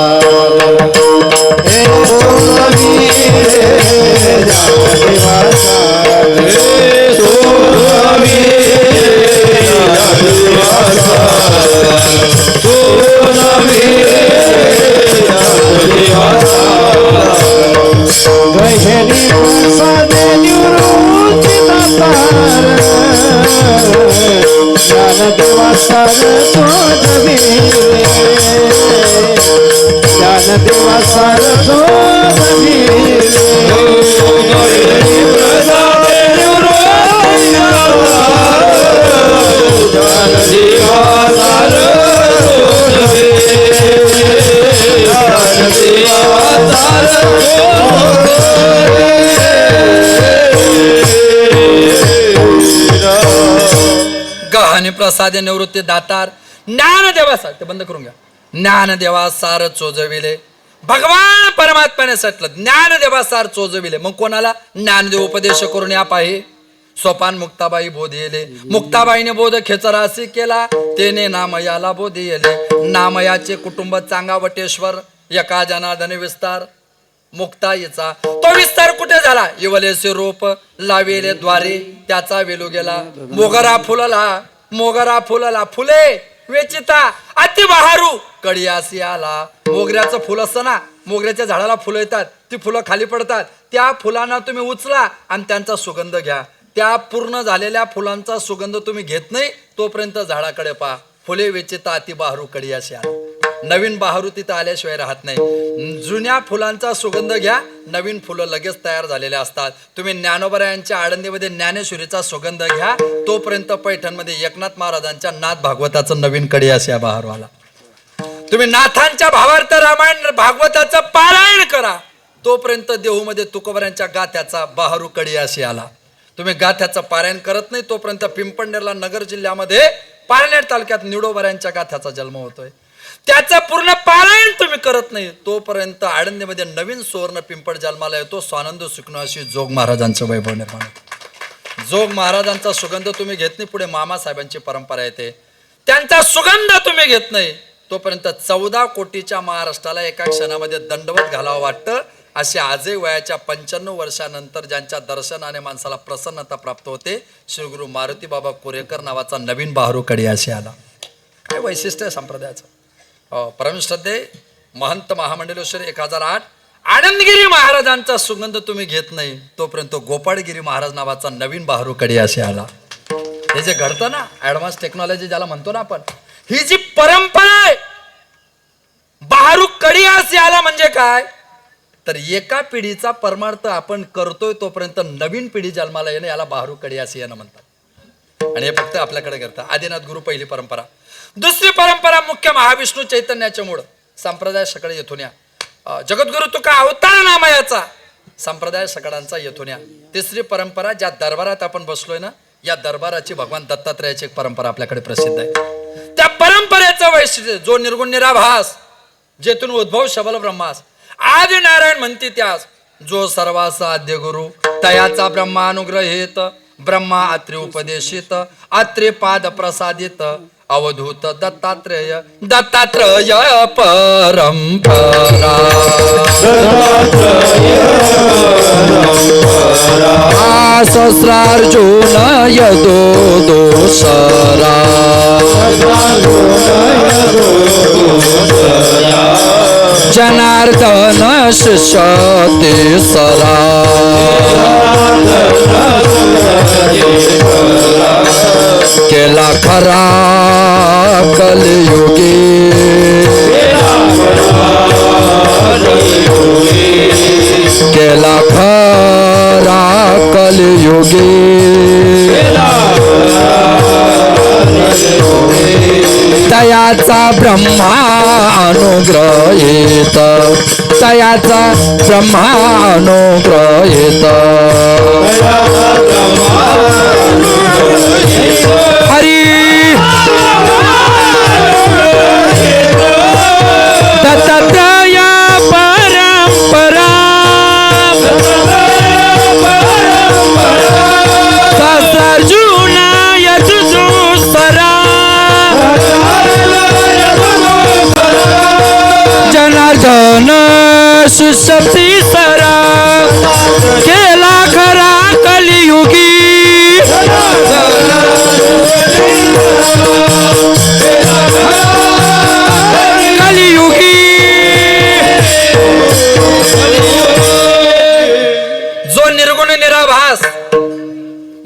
गहने प्रसादे निवृत्ती दातार ज्ञान देवासार. ते बंद करून घ्या. ज्ञान देवासार चोजविले. भगवान परमात्म्याने सटलं ज्ञान देवासार चोजविले. मग कोणाला? ज्ञानदेव उपदेश करून या पाहि. सोपान मुक्ताबाई बोध येले. मुक्ताबाईने बोध खेचरासी केला, तेने नामयाला बोध येले. नामयाचे कुटुंब चांगावटेश्वर, एका जनार्दन विस्तार. मुक्ताईचा तो विस्तार कुठे झाला? इवलेसे रोप लावेले द्वारे, त्याचा वेलू गेला. मोगरा फुलला फुले वेचिता अति बहारू कडियासी आला. मोगऱ्याचं फुल असतं ना, मोगऱ्याच्या झाडाला फुलं येतात, ती फुलं खाली पडतात. त्या फुलांना तुम्ही उचला आणि त्यांचा सुगंध घ्या. त्या पूर्ण झालेल्या फुलांचा सुगंध तुम्ही घेत नाही तोपर्यंत झाडाकडे पहा. फुले वेचिता अति बहारू कडियासी आला. नवीन बहारू तिथं आल्याशिवाय राहत नाही. जुन्या फुलांचा सुगंध घ्या, नवीन फुलं लगेच तयार झालेले असतात. तुम्ही ज्ञानोबरायांच्या आळंदीमध्ये ज्ञानेश्वरीचा सुगंध घ्या, तोपर्यंत पैठणमध्ये एकनाथ महाराजांच्या नाथ भागवताचं नवीन कडी असे बहारू आला. तुम्ही नाथांच्या भावार्थ रामायण भागवताचं पारायण करा, तोपर्यंत देहूमध्ये तुकोबरायांच्या गाथ्याचा बहारू कडी असे आला. तुम्ही गाथ्याचं पारायण करत नाही तोपर्यंत पिंपळनेरला नगर जिल्ह्यामध्ये पारनेर तालुक्यात निडोबरायांच्या गाथ्याचा जन्म होतोय. त्याचं पूर्ण पारायण तुम्ही करत नाही तोपर्यंत आळंदीमध्ये नवीन सुवर्ण पिंपळ जन्माला येतो. स्वानंद सुखनाशी जोग महाराजांचं वैभव निर्माण होतं. जोग महाराजांचा सुगंध तुम्ही घेत नाही, पुढे मामासाहेबांची परंपरा येते, त्यांचा सुगंध तुम्ही घेत नाही तोपर्यंत 14 कोटीच्या महाराष्ट्राला एका क्षणामध्ये दंडवत घालावं वाटतं. असे आजही वयाच्या 95 वर्षानंतर ज्यांच्या दर्शनाने माणसाला प्रसन्नता प्राप्त होते, श्री गुरु मारुती बाबा कोरेकर नावाचा नवीन बहारू कडी असे आला. काय वैशिष्ट्य आहे संप्रदायाचं. परमश्रद्धे महंत महामंडलेश्वर 1008 आनंदगिरी महाराजांचा सुगंध तुम्ही घेत नाही तोपर्यंत गोपाळगिरी महाराज नावाचा नवीन बहारू कडी असे आला. हे जे घडतं ना, ऍडव्हान्स टेक्नॉलॉजी ज्याला म्हणतो ना आपण, ही जी परंपरा आहे, बहारू कडी असे आला म्हणजे काय, तर एका पिढीचा परमार्थ आपण करतोय तोपर्यंत नवीन पिढी जन्माला येणं, याला बहारू कडी असे येणं म्हणतात. आणि हे फक्त आपल्याकडे करतात. आदिनाथ गुरु पहिली परंपरा. दुसरी परंपरा मुख्य महाविष्णू चैतन्याचे मूळ संप्रदाय सकळ येथून या. जगद्गुरु तुका अवतार नामयाचा संप्रदाय सकळांचा येथून या. तिसरी परंपरा, ज्या दरबारात आपण बसलोय ना, या दरबाराची भगवान दत्तात्रयाची एक परंपरा आपल्याकडे प्रसिद्ध आहे. त्या त्या परंपरेचं वैशिष्ट्य जो निर्गुण निराभास, जेथून उद्भव शबल ब्रह्मास, आदि नारायण म्हणते त्यास, जो सर्वास आद्य गुरु, तयाचा ब्रह्मानुग्रहित, ब्रह्मा अत्रि उपदेशित, अत्रि पाद प्रसादित, अवधूत दत्तात्रेय, दत्तात्रेय परंपरा, सहस्रार्जुन यदो दोसरा, जनार्दन शिष्य तेसरा, केला खरा कलयुगी, केला खरा कलयुगी, तयाचा ब्रह्मा अनुग्रहित, तयाचा ब्रह्मा अनुग्रहित, हरी दत्तात्रेय परंपरा, सहस्रार्जुन यदुदूसरा, जनार्दन शिष्य तेसरा, केला खरा कलियुगी, कलियुगी, जो निर्गुण निराभास,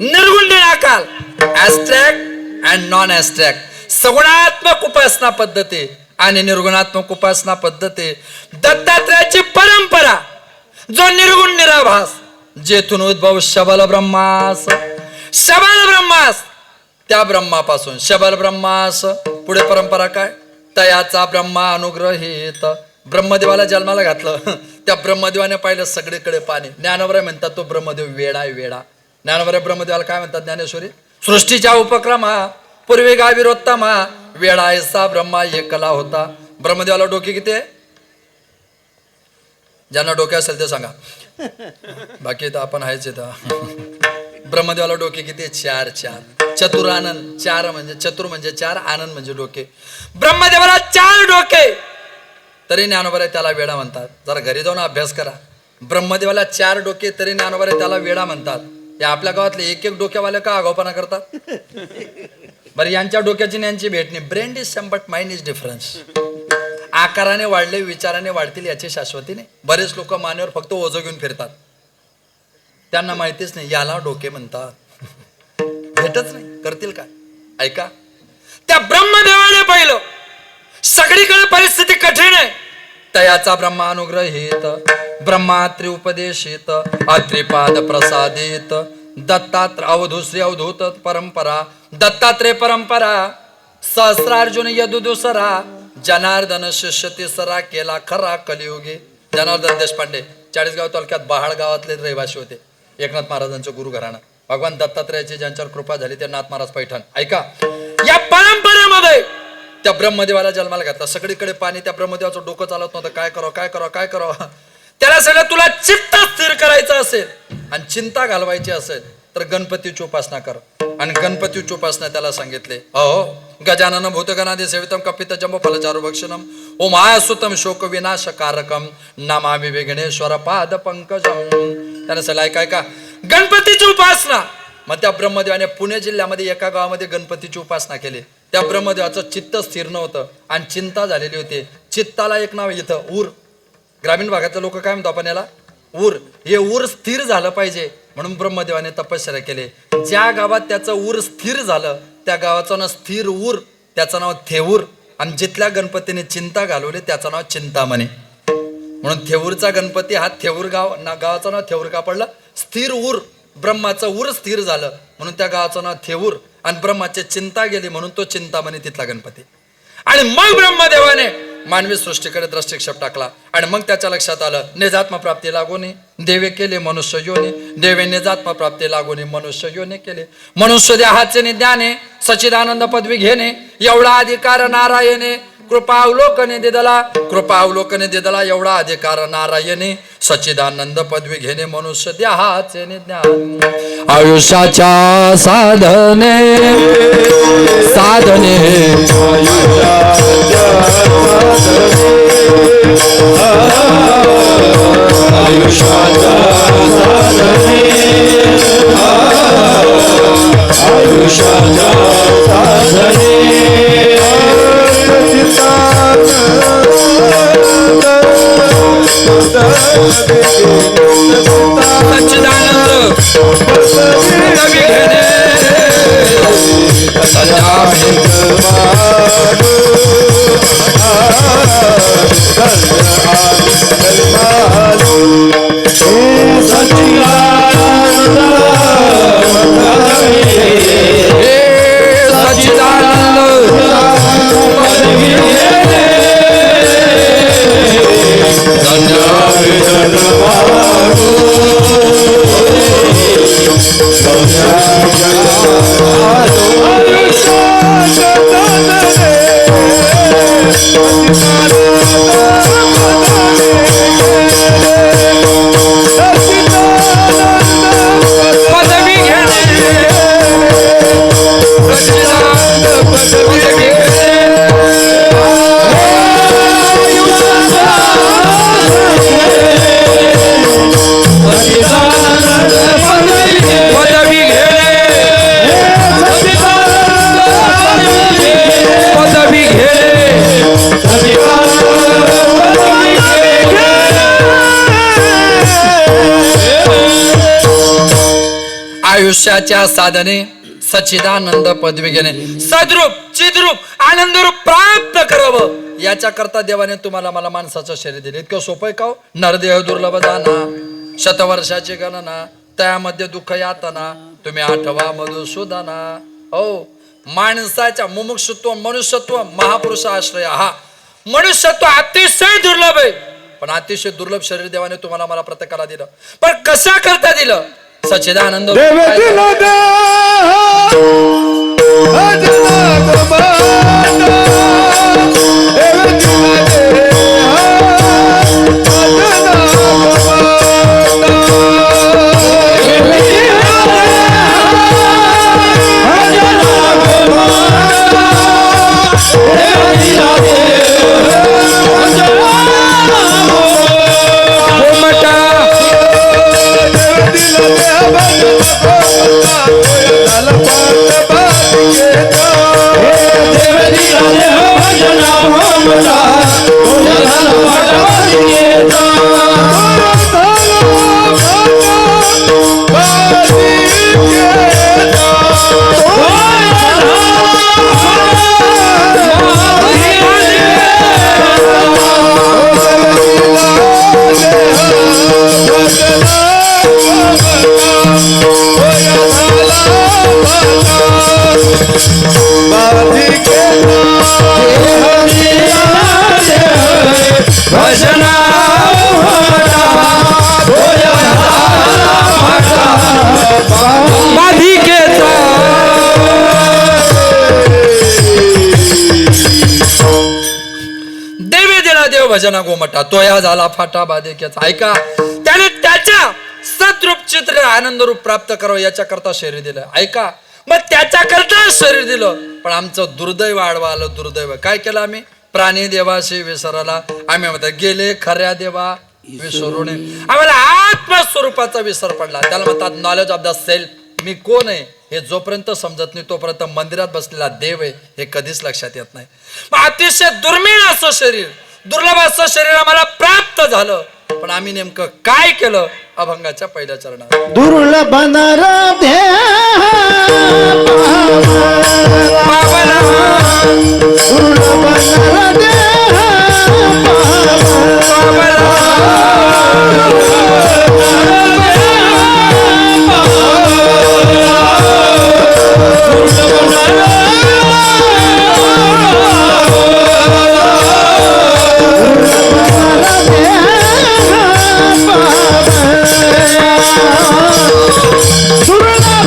निर्गुण निराकार, ऍस्ट्रॅक्ट अँड नॉन ऍस्ट्रॅक्ट, सगुणात्मक उपासना पद्धती आणि निर्गुणात्मक उपासना पद्धती, दत्तात्रेयाची परंपरा, जो निर्गुण निराभास, जेथून उद्भव शबल ब्रह्मास, शबल ब्रह्मास, त्या ब्रह्मापासून शबल ब्रह्मास, पुढे परंपरा काय, तयाचा ब्रह्मा अनुग्रहित, ब्रह्मदेवाला जन्माला घातलं, त्या ब्रह्मदेवाने पाहिलं सगळीकडे पाणी, ज्ञानवराय म्हणतात तो ब्रह्मदेव वेडा आहे, वेडा. ज्ञानवराय ब्रह्मदेवाला काय म्हणतात ज्ञानेश्वरी, सृष्टीच्या उपक्रमा पूर्वी गाविरोत्तमा, वेडा ऐसा ब्रह्मा एकला होता. ब्रह्मदेवाला डोके किती आहे, ज्यांना डोके असेल ते सांगा, बाकी तर आपण आहेच इथं. ब्रह्मदेवाला डोके किती, चार चार, चतुर आनंद, चार म्हणजे चतुर म्हणजे चार, आनंद म्हणजे डोके. ब्रह्मदेवाला 4 डोके, तरी ज्ञानोबा त्याला वेडा म्हणतात. जरा घरी जाऊन अभ्यास करा. ब्रह्मदेवाला 4 डोके तरी ज्ञानोबा त्याला वेडा म्हणतात. या आपल्या गावातले एक डोक्यावाले का आगाऊपणा करतात बरं. यांच्या डोक्याची यांची भेट नाही. Brain is same but mind is difference. आकाराने वाढले विचाराने वाढतील याची शाश्वती नाही. बरेच लोक मानेवर फक्त ओझं घेऊन फिरतात, त्यांना माहितीच नाही याला डोके म्हणतात. भेटच नाही, करतील काय. ऐका, त्या ब्रह्मदेवाने पाहिलं सगळीकडे परिस्थिती कठीण आहे. तयाचा ब्रह्मानुग्रहित, ब्रह्मात्रि उपदेशित, अत्रिपाद प्रसादित, दत्तात्रेय अवधूश्री अवधूत परंपरा, दत्तात्रेय परंपरा, सहस्रार्जुन यदुदूसरा, जनार्दन शिष्य तिसरा, केला खरा कलियुगी. जनार्दन देशपांडे 40गाव तालुक्यात बहाड गावातले रहिवासी होते. एकनाथ महाराजांचं गुरु घराणं. भगवान दत्तात्रेयाची ज्यांच्यावर कृपा झाली ते नाथ महाराज पैठण. ऐका, या परंपरेमध्ये त्या ब्रह्मदेवाला जन्माला घातला. सगळीकडे पाणी. त्या ब्रह्मदेवाचं डोकं चालत नव्हतं. काय करावं काय करावं काय करावं. त्याला सगळं तुला चित्त स्थिर करायचं असेल आणि चिंता घालवायची असेल तर गणपतीची उपासना कर. आणि गणपतीची उपासना त्याला सांगितले. अहो गजानन भूतगणादि सेवितम कपित जंबो फलचारु भक्षणम ओम आसुतम शोक विनाशकारकम नमामि विघ्नेश्वर पाद पंकजम. त्याने सलाय काय का गणपतीची उपासना. मग त्या ब्रह्मदेवाने पुणे जिल्ह्यामध्ये एका गावामध्ये गणपतीची उपासना केली. त्या ब्रह्मदेवाचं चित्त स्थिर नव्हतं आणि चिंता झालेली होती. चित्ताला एक नाव इथं ऊर. ग्रामीण भागातले लोक काय म्हणतो आपण याला ऊर. हे ऊर स्थिर झालं पाहिजे म्हणून ब्रह्मदेवाने तपश्चर्या केली. ज्या गावात त्याचं ऊर स्थिर झालं त्या गावाचं नाव स्थिर ऊर, त्याचं नाव थेऊर. आणि जिथल्या गणपतीने चिंता घालवली त्याचं नाव चिंतामणी. म्हणून थेऊरचा गणपती हा थेऊर गावाचं नाव थेऊर का पडलं. स्थिर ऊर, ब्रह्माचं ऊर स्थिर झालं म्हणून त्या गावाचं नाव थेऊर. आणि ब्रह्माची चिंता गेली म्हणून तो चिंतामणी तिथला गणपती. आणि मग ब्रह्मदेवाने मानवी सृष्टीकडे दृष्टिक्षेप टाकला. आणि मग त्याच्या लक्षात आलं निजात्म प्राप्ती लागोनी देवे केले मनुष्य योनी. देवे निजात्म प्राप्ती लागोनी मनुष्य योनी केले. मनुष्य देहाचे ज्ञाने सचिदानंद पदवी घेणे एवढा अधिकार नारायणे कृपावलोकने दिदला एवढा अधिकार नारायणे सच्चिदानंद पदवी घेणे मनुष्य द्याहाचे ज्ञान आयुष्याच्या साधने सच्चिदानंद पदवी घेणे आयुष्याच्या साधने सच्चिदानंद पदवी घेणे सद्रूप चिद्रूप आनंदरूप प्राप्त करावं याच्या करता देवाने तुम्हाला मला माणसाचं शरीर दिले इतकं सोपं आहे का हो? नरदेह दुर्लभ जाना शतवर्षाची गणना त्यामध्ये दुःख यातना तुम्ही आठवा मधुसूदना हो माणसाच्या मुमुक्षुत्व मनुष्यत्व महापुरुष आश्रय हा मनुष्यत्व अतिशय दुर्लभ आहे पण अतिशय दुर्लभ शरीर देवाने तुम्हाला मला प्रत्येकाला दिलं पण कशा करता दिलं सच्चिदानंद भजना गोमटा तो या झाला फाटा बाधिकेचा ऐका त्याने त्याच्या सद्रूप चित्र आनंदरूप प्राप्त करावं याच्या करता शरीर दिलं ऐका मग त्याच्या करता शरीर दिलं पण आमचं दुर्दैव आडवा आलं दुर्दैव काय केलं आम्ही प्राणी देवाशी विसरला आम्ही म्हणतो गेले खऱ्या देवा विसरू नये आम्हाला आत्मस्वरूपाचा विसर पडला त्याला म्हणतात नॉलेज ऑफ द सेल्फ मी कोण आहे हे जोपर्यंत समजत नाही तोपर्यंत मंदिरात बसलेला देव आहे हे कधीच लक्षात येत नाही मग अतिशय दुर्मिळ असं शरीर दुर्लभ असं शरीर आम्हाला प्राप्त झालं पण आम्ही नेमकं काय केलं अभंगाच्या पहिल्या चरणात दुर्लभ दुर्लभ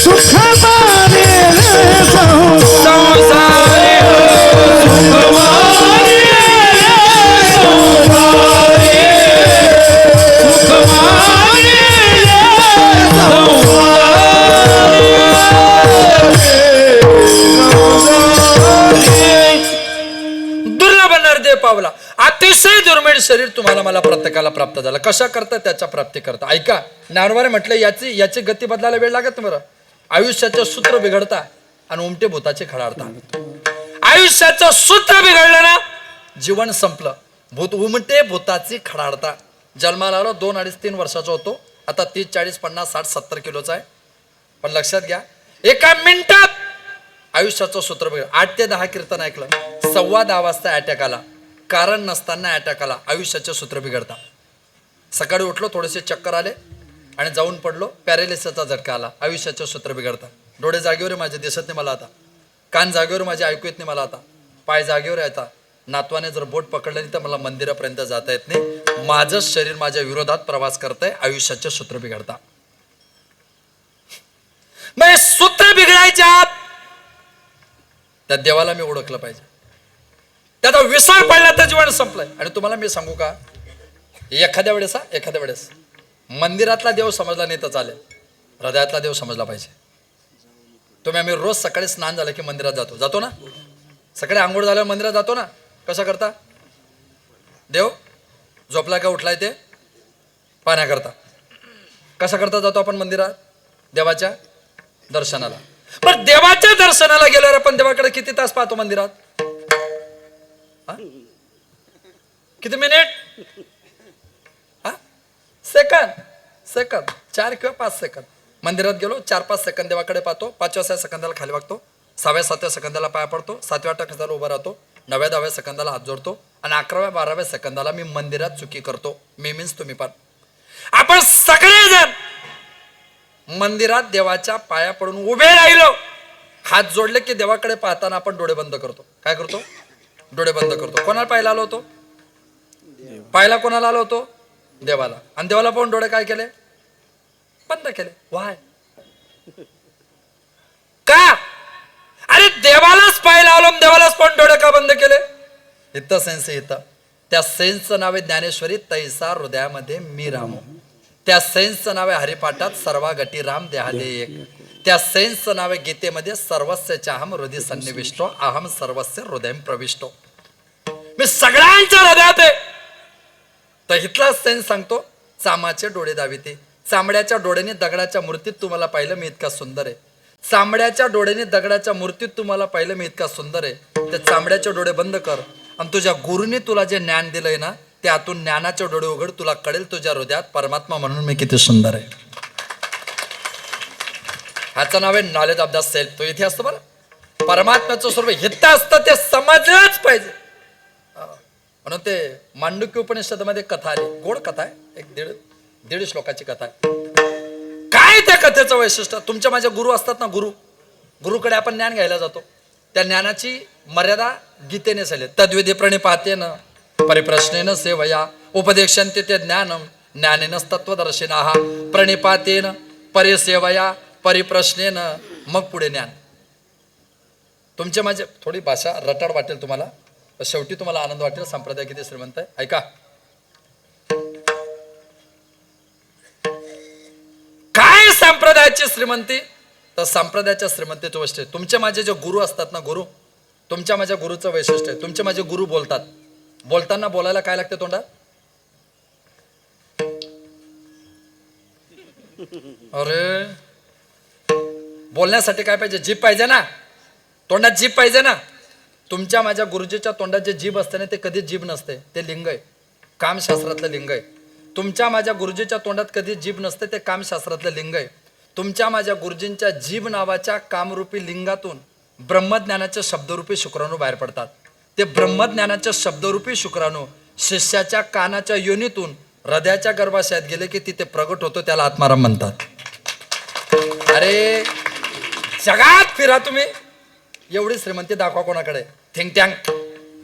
सुख मारे संसारी दुर्लभ नरदेव पावला. अतिशय दुर्मिळ शरीर तुम्हाला मला प्रत्येकाला प्राप्त झालं. कशा करता? त्याच्या प्राप्ती करता. ऐका, ज्ञानवारे म्हटलं याची गती बदलायला वेळ लागत बरं. आयुष्याचं सूत्र बिघडता आणि उमटे भूताचे खडाडता. आयुष्याचं सूत्र बिघडलं ना, जीवन संपलं. उमटे भूताची खडाडता. जन्माला आलो 2, 2.5, 3 वर्षाचा होतो. आता 30, 40, 50, 60, 70 किलोचा आहे. पण लक्षात घ्या, एका मिनिटात आयुष्याचं सूत्र बिघड. 8 ते 10 कीर्तन ऐकलं. 10:15 वाजता अटॅक आला. कारण नसताना अटॅक आला. आयुष्याचे सूत्र बिघडता. सकाळी उठलो, थोडेसे चक्कर आले आणि जाऊन पडलो, पॅरेलिसचा झटका आला. आयुष्याचे सूत्र बिघडता. डोळे जागेवर आहे माझे, दिसत नाही मला आता. कान जागेवर माझे, ऐकू येत नाही मला आता. पाय जागेवर आहे आता. नातवाने जर बोट पकडलं नाही तर मला मंदिरापर्यंत जाता येत नाही. माझं शरीर माझ्या विरोधात प्रवास करतंय. आयुष्याचे सूत्र बिघडता. मग सूत्र बिघडायच्या त्या देवाला मी ओळखलं पाहिजे. त्याचा विसर पडला तर जीवन संपलंय. आणि तुम्हाला मी सांगू का, एखाद्या वेळेस मंदिरातला देव समजला नाही तर चालेल, हृदयातला देव समजला पाहिजे. आम्ही रोज सकाळी स्नान झालं की मंदिरात जातो ना. सकाळी आंघोळ झाल्यावर मंदिरात जातो ना. कसा करता? देव झोपला का उठलाय ते पाहण्याकरता. कसा करता जातो आपण मंदिरात? देवाच्या दर्शनाला. पण देवाच्या दर्शनाला गेल्यावर आपण देवाकडे किती तास पाहतो मंदिरात? किती मिनिट? सेकंद 4 किंवा 5 सेकंद. मंदिरात गेलो, 4-5 सेकंद देवाकडे पाहतो. 5व्या सेकंदाला खाली वागतो. 6व्या-7व्या सेकंदाला पाया पडतो. 7व्या-8व्या सेकंदाला उभा राहतो. 9व्या-10व्या सेकंदाला हात जोडतो. आणि 11व्या-12व्या सेकंदाला मी मंदिरात चुकी करतो. मी मीन्स तुम्ही पण. आपण सगळेजण मंदिरात देवाच्या पाया पडून उभे राहिलो. हात जोडले की देवाकडे पाहताना आपण डोळे बंद करतो. काय करतो? डोळे बंद करतो. कोणाला पाहायला आलो होतो? पाहायला कोणाला आलो होतो? देवाला. आणि देवाला पाहून डोळे काय केले? बंद केले. वाय? का? अरे देवालाच पाहायला आलो, देवालाच पाहून डोळे का बंद केले? इथं सेन्स आहे. इथं त्या सेन्सचं नाव आहे ज्ञानेश्वरी. तैसा हृदयामध्ये मी रामो. त्या सेन्सचं नाव आहे हरिपाठात सर्वा गटी राम देहादे एक. त्या सेन्सचं नाव आहे गीतेमध्ये सर्वस्य चाहम हृदय सन्निविष्टो अहम सर्वस्य हृदय प्रविष्टो. मी सगळ्यांच्या हृदयात आहे. तर इथला सेन्स सांगतो, चामाचे डोळे दाविते. चांबड्याच्या डोळ्याने दगडाच्या मूर्तीत तुम्हाला पाहिलं मी इतका सुंदर आहे. चांबड्याच्या डोळ्याने दगडाच्या मूर्तीत तुम्हाला पाहिलं मी इतका सुंदर आहे. ते चांबड्याचे डोळे बंद कर आणि तुझ्या गुरुने तुला जे ज्ञान दिलंय ना, त्यातून ज्ञानाचे डोळे उघड. तुला कळेल तुझ्या हृदयात परमात्मा म्हणून मी किती सुंदर आहे. ह्याचं नाव आहे नॉलेज ऑफ द सेल्फ. तो इथे असतो बरं. परमात्म्याचं स्वरूप हित असतं, ते समजलंच पाहिजे. म्हणून ते मांडुक्य उपनिषदामध्ये कथा आली. गोड कथा आहे. 1-1.5 श्लोकाची कथा आहे. काय त्या कथेचं वैशिष्ट्य? तुमच्या माझ्या गुरु असतात ना, गुरुकडे आपण ज्ञान घ्यायला जातो. त्या ज्ञानाची मर्यादा गीतेने सांगितली. तद्विधी प्रणिपातेन परिप्रश्नेन सेवया उपदेक्षन्ते ते ज्ञानम ज्ञानेन तत्वदर्शिनः प्रणिपातेन परिसेवया परिप्रश्नेन. मग पुढे ज्ञान. तुमच्या माझे थोडी भाषा रटाड वाटेल तुम्हाला, शेवटी तुम्हाला आनंद वाटेल. संप्रदाय किती श्रीमंत आहे ऐका. काय संप्रदायाची श्रीमंती? तर संप्रदायाच्या श्रीमंतीचं वैशिष्ट्य आहे. तुमचे माझे जे गुरु असतात ना, गुरु, तुमच्या माझ्या गुरुचं वैशिष्ट्य आहे. तुमचे माझे गुरु बोलतात. बोलताना बोलायला काय लागते तोंडात? अरे बोलण्यासाठी काय पाहिजे? जीभ पाहिजे ना. तोंडात जीभ पाहिजे ना. तुमच्या माझ्या गुरुजीच्या तोंडात जे जीभ असते ना, ते कधीच जीभ नसते. ते लिंग आहे. कामशास्त्रातलं लिंग आहे. तुमच्या माझ्या गुरुजीच्या तोंडात कधी जीभ नसते. ते कामशास्त्रातलं लिंग आहे. तुमच्या माझ्या गुरुजींच्या जीभ नावाच्या कामरूपी लिंगातून ब्रह्मज्ञानाचे शब्दरूपी शुक्राणू बाहेर पडतात. ते ब्रह्मज्ञानाच्या शब्दरूपी शुक्राणू शिष्याच्या कानाच्या योनीतून हृदयाच्या गर्भाशयात गेले की तिथे प्रगट होतो. त्याला आत्माराम म्हणतात. अरे जगात फिरा तुम्ही, एवढी श्रीमंती दाखवा कोणाकडे? थिंक टँक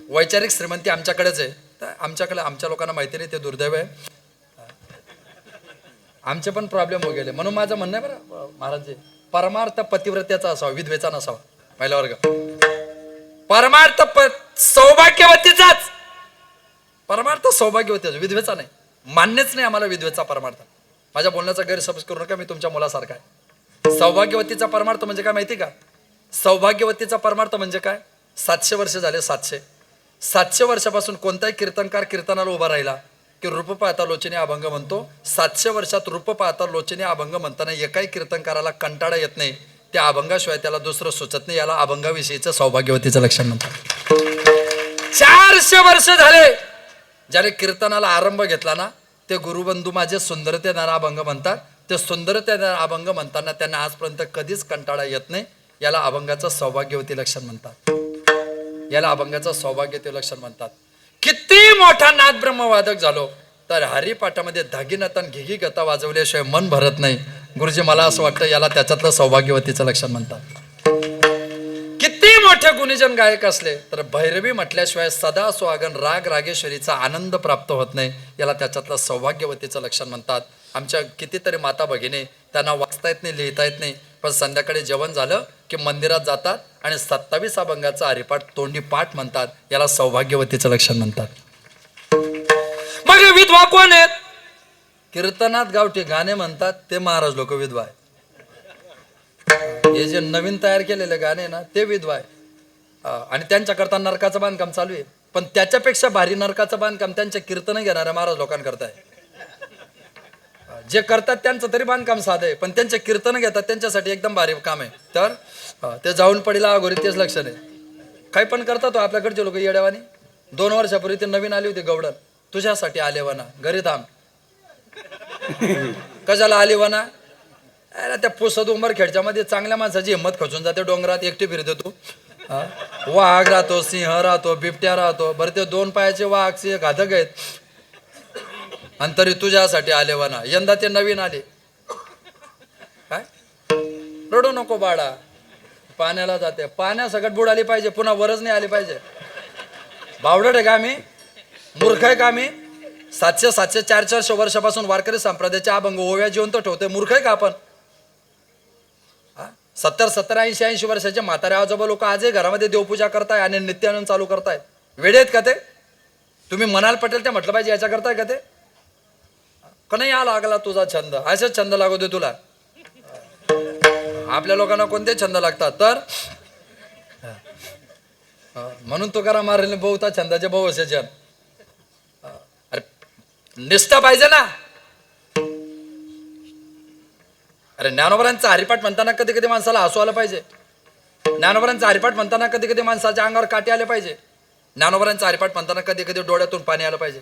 वैचारिक श्रीमंती आमच्याकडेच आहे. तर आमच्याकडे आमच्या लोकांना माहिती नाही, ते दुर्दैव आहे. आमचे पण प्रॉब्लेम हो गेले. म्हणून माझं म्हणणं आहे बरं महाराजजी, परमार्थ पतिव्रत्याचा असावा, विधवेचा नसावा. पहिला वर्ग. परमार्थ सौभाग्यवतीचाच, परमार्थ सौभाग्यवतीचा, विधवेचा नाही. मान्यच नाही आम्हाला विधवेचा परमार्थ. माझ्या बोलण्याचा गैरसमज करू नका, मी तुमच्या मुलासारखा आहे. सौभाग्यवतीचा परमार्थ म्हणजे काय माहिती का? सौभाग्यवतीचा परमार्थ म्हणजे काय? 700 वर्ष झाले, 700 वर्षापासून कोणताही कीर्तनकार कीर्तनाला उभा राहिला की रूप पाहता लोचनी अभंग म्हणतो. 700 वर्षात रूप पाहता लोचनी अभंग म्हणताना एकाही कीर्तनकाराला कंटाळा येत नाही. त्या अभंगाशिवाय त्याला दुसरं सुचत नाही. याला अभंगाविषयीचं सौभाग्यवतीचं लक्षण म्हणतात. 400 वर्ष झाले ज्याने कीर्तनाला आरंभ घेतला ना, ते गुरुबंधू माझे सुंदरतेदार अभंग म्हणतात. ते सुंदरतेदार अभंग म्हणताना त्यांना आजपर्यंत कधीच कंटाळा येत नाही. याला अभंगाचं सौभाग्यवती लक्षण म्हणतात. याला अभंगाचं सौभाग्यवती लक्षण म्हणतात. किती मोठा नाद ब्रह्मवादक झालो तर हरिपाठामध्ये धागीनतन घिगी गता वाजवल्याशिवाय मन भरत नाही. गुरुजी मला असं वाटतं याला त्याच्यातलं सौभाग्यवतीचं लक्षण म्हणतात. किती मोठे गुणीजन गायक असले तर भैरवी म्हटल्याशिवाय सदा सुहागन राग रागेश्वरीचा आनंद प्राप्त होत नाही. याला त्याच्यातलं सौभाग्यवतीचं लक्षण म्हणतात. आमच्या कितीतरी माता भगिनी त्यांना वाचता येत नाही, लिहिता येत नाही, पण संध्याकाळी जेवण झालं की मंदिरात जातात आणि 27 अभंगाचा हरिपाठ तोंडी पाठ म्हणतात. याला सौभाग्यवतीचं लक्षण म्हणतात. मग विधवा कोण आहेत? कीर्तनात गावठी गाणे म्हणतात ते महाराज लोक विधवा आहे. हे जे नवीन तयार केलेले गाणे ना ते विधवा आहे. आणि त्यांच्याकरता नरकाचं बांधकाम चालू आहे. पण त्याच्यापेक्षा भारी नरकाचं बांधकाम त्यांच्या कीर्तन घेणाऱ्या महाराज लोकांकरता आहे. जे करतात त्यांचं तरी बांधकाम साधं आहे, पण त्यांचे कीर्तन घेतात त्यांच्यासाठी एकदम भारी काम आहे. तर ते जाऊन पडीला अगोरी तेच लक्षण आहे. काही पण करतात आपल्याकडचे लोक येड्यावानी. 2 वर्षापूर्वी ते नवीन आली होती गवडण, तुझ्यासाठी आलेवाना घरी थांब. कशाला आलेवाना? अरे त्या पुसद उंबरखेडच्या मध्ये चांगल्या माणसाची हिंमत खचून जाते. डोंगरात एकटी फिरते तू. वाघ राहतो, सिंह राहतो, बिबट्या राहतो. बरं ते 2 पायाचे वाघ सिंह घातक आहेत आणि तरी तुझ्यासाठी आलेवाना. यंदा ते नवीन आले. काय रडू नको बाळा, पाण्याला जाते. पाण्यासकट बुडाली पाहिजे, पुन्हा वरच नाही आली पाहिजे. बावडट आहे का आम्ही? मूर्ख आहे का आम्ही? 700, 400 वर्षापासून वारकरी संप्रदायाचे अभंग ओव्या जिवंत ठेवतोय. मूर्ख आहे का आपण? 70, 80 वर्षाचे म्हातारे आजोबा लोक आजही घरामध्ये देवपूजा करताय आणि नित्यानंद चालू करतायत. वेडे आहेत का ते? तुम्ही म्हणाल पटेल ते म्हटलं पाहिजे याच्या करताय का ते? का नाही या लागला तुझा छंद? असेच छंद लागू दे तुला. आपल्या लोकांना कोणते छंद लागतात? तर म्हणून तो करा मारले बहुता छंदाचे बहु असे जन. अरे निष्ठा पाहिजे ना. अरे ज्ञानोबरांचा हरिपाठ म्हणताना कधी कधी माणसाला हसू आलं पाहिजे. ज्ञानोबरांचा हरिपाठ म्हणताना कधी कधी माणसाच्या अंगावर काटे आले पाहिजे. ज्ञानोबरांचा हरिपाठ म्हणताना कधी कधी डोळ्यातून पाणी आलं पाहिजे.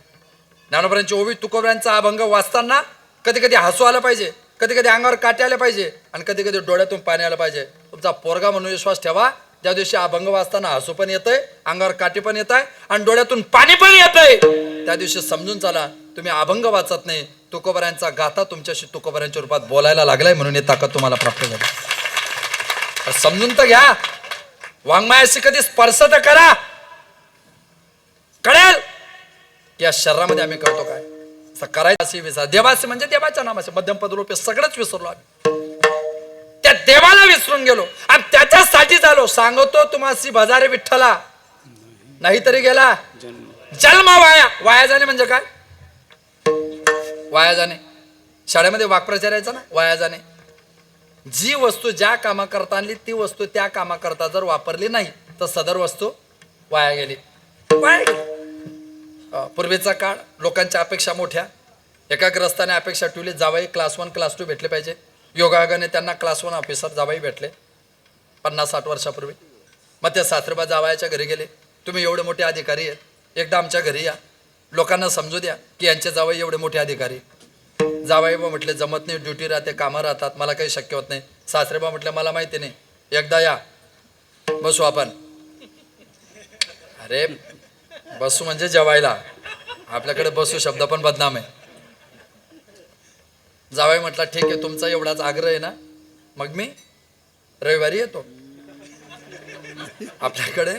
ज्ञानोबरांची ओवी तुकोबरांचा अभंग वाचताना कधी कधी हसू आलं पाहिजे, कधी कधी अंगावर काटे आले पाहिजे आणि कधी कधी डोळ्यातून पाणी आलं पाहिजे. तुमचा पोरगा म्हणून विश्वास ठेवा, ज्या दिवशी अभंग वाचताना हसू पण येतंय, अंगावर काटे पण येत आहे आणि डोळ्यातून पाणी पण येतंय, त्या दिवशी समजून चला तुम्ही अभंग वाचत नाही, तुकोबरांचा गाथा तुमच्याशी तुकोबरांच्या रूपात बोलायला लागलाय म्हणून ही ताकद तुम्हाला प्राप्त झाली. समजून तर घ्या. वाङ्मयाशी कधी स्पर्श तर करा, कळेल या शरीरामध्ये आम्ही करतो काय. करायचं विसर देवाचे म्हणजे देवाच्या नामाचे मध्यम पदरूपे सगळंच विसरलो आम्ही. त्या देवाला विसरून गेलो आणि त्याच्यासाठी झालो. सांगतो तुम्हासी भजारे विठ्ठला, नाहीतरी गेला जन्म वाया. वाया जाणे म्हणजे काय? वाया जाणे शाळेमध्ये वाक्प्रचार यायचा ना, वाया जाणे. जी वस्तू ज्या कामाकरता आणली ती वस्तू त्या कामाकरता जर वापरली नाही तर सदर वस्तू वाया गेली. वाया गेली. पूर्वीचा काळ लोकांच्या अपेक्षा मोठ्या. एका ग्रस्ताने अपेक्षा ठेवली जावाई क्लास 1 क्लास 2 भेटले पाहिजे. योगायोगाने त्यांना क्लास 1 ऑफिसर जावाई भेटले 50-60 वर्षापूर्वी. मग ते सासरेबा जावयाच्या घरी गेले. तुम्ही एवढे मोठे अधिकारी आहेत, एकदा आमच्या घरी या, लोकांना समजू द्या की यांचे जावई एवढे मोठे अधिकारी. जावईबा म्हटले जमत नाही, ड्युटी राहते, कामं राहतात, मला काही शक्य होत नाही. सासरेबा म्हटले मला माहिती नाही, एकदा या, बसू आपण. अरे बसू म्हणजे जेवायला, आपल्याकडे बसू शब्द पण बदनाम आहे. जावई म्हटला ठीक आहे, तुमचा एवढाच आग्रह आहे ना, मग मी रविवारी येतो. आपल्याकडे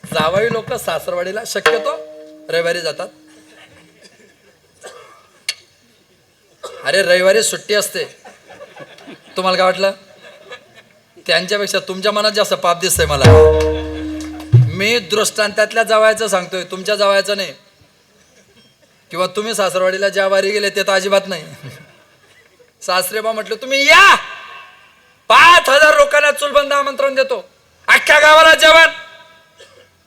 जावई लोक सासरवाडीला शक्यतो रविवारी जातात. अरे रविवारी सुट्टी असते, तुम्हाला काय वाटलं? त्यांच्यापेक्षा तुमच्या मनात जास्त पाप दिसतंय मला. मी दृष्टांतातल्या जावयाचं सांगतोय, तुमच्या जावयाचं नाही. किंवा तुम्ही सासरवाडीला ज्या वारी गेले ते तर अजिबात नाही. सासरेबा म्हटलं तुम्ही या, 5,000 लोकांना चुलबंद आमंत्रण देतो, अख्ख्या गावाला जेवण.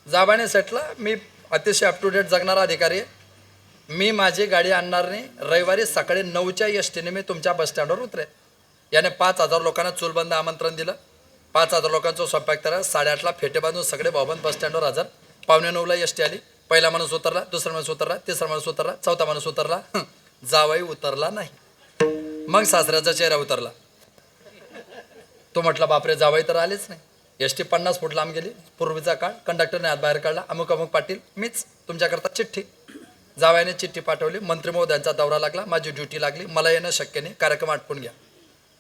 जाबाने सेटला. मी अतिशय अप टू डेट जगणारा अधिकारी आहे. मी माझी गाडी आणणार नाही. रविवारी सकाळी 9च्या एसटीने मी तुमच्या बस स्टँडवर उतरेल. याने 5,000 लोकांना चुलबंद आमंत्रण दिलं. 5,000 लोकांचा स्वयंपाक करा. 8:30ला फेटे बांधून सगळे भाऊबंद बस स्टँडवर हजर. 9:45ला एसटी आली. पहिला माणूस उतरला, दुसरा माणूस उतरला, तिसरा माणूस उतरला, चौथा माणूस उतरला. जावाई उतरला नाही. मग सासऱ्याचा चेहरा उतरला. तो म्हटला बापरे, जावाई तर आलेच नाही. एसटी 50 फूट लांब गेली. पूर्वीचा काळ. कंडक्टरने हात बाहेर काढला. अमुक अमुक पाटील, मीच तुमच्याकरता चिठ्ठी. जावयाने चिठ्ठी पाठवली. मंत्री महोदयांचा दौरा लागला. माझी ड्युटी लागली. मला येणं शक्य नाही. कार्यक्रम आटपून घ्या.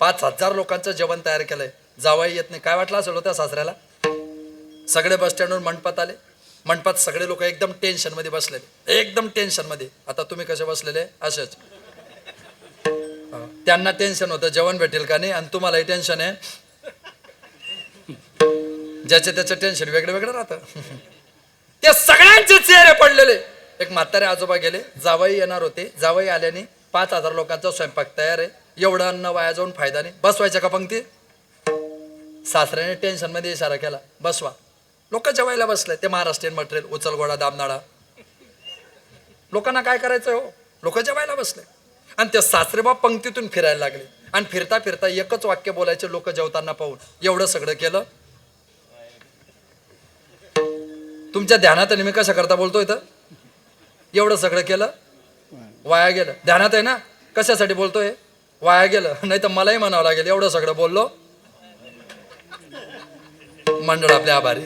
5,000 लोकांचं जेवण तयार केलंय. जावई येत नाही. काय वाटलं असेल होत्या सासऱ्याला? सगळे बस स्टँडवर मंडपात आले. मंडपात सगळे लोक एकदम टेन्शन मध्ये बसलेले. एकदम टेन्शन मध्ये. आता तुम्ही कसे बसलेले असेच. त्यांना टेन्शन होतं जेवण भेटेल का नाही, आणि तुम्हालाही टेन्शन आहे. ज्याचे त्याचे टेन्शन वेगळं वेगळं राहतं. ते सगळ्यांचे चेहरे पडलेले. एक म्हातारे आजोबा गेले. जावई येणार होते. जावई आल्याने 5,000 लोकांचा स्वयंपाक तयार आहे. एवढं अन्न वाया जाऊन फायदा नाही. बसवायच्या का पंक्ती? सासऱ्याने टेन्शन मध्ये इशारा केला, बसवा. लोक जेवायला बसले. ते महाराष्ट्रीयन मटेरियल, उचलगोडा, दामनाडा. लोकांना काय करायचं हो? लोक जेवायला बसले. आणि ते सासरेबा पंक्तीतून फिरायला लागले. आणि फिरता फिरता एकच वाक्य बोलायचे लोक जेवताना पाहून. एवढं सगळं केलं. तुमच्या ध्यानात मी कशा करता बोलतोय तर एवढं सगळं केलं, वाया गेलं. ध्यानात आहे ना कशासाठी बोलतोय? वाया गेलं. नाही तर मलाही म्हणावं लागेल एवढं सगळं बोललो. मंडळ आपले आभारी.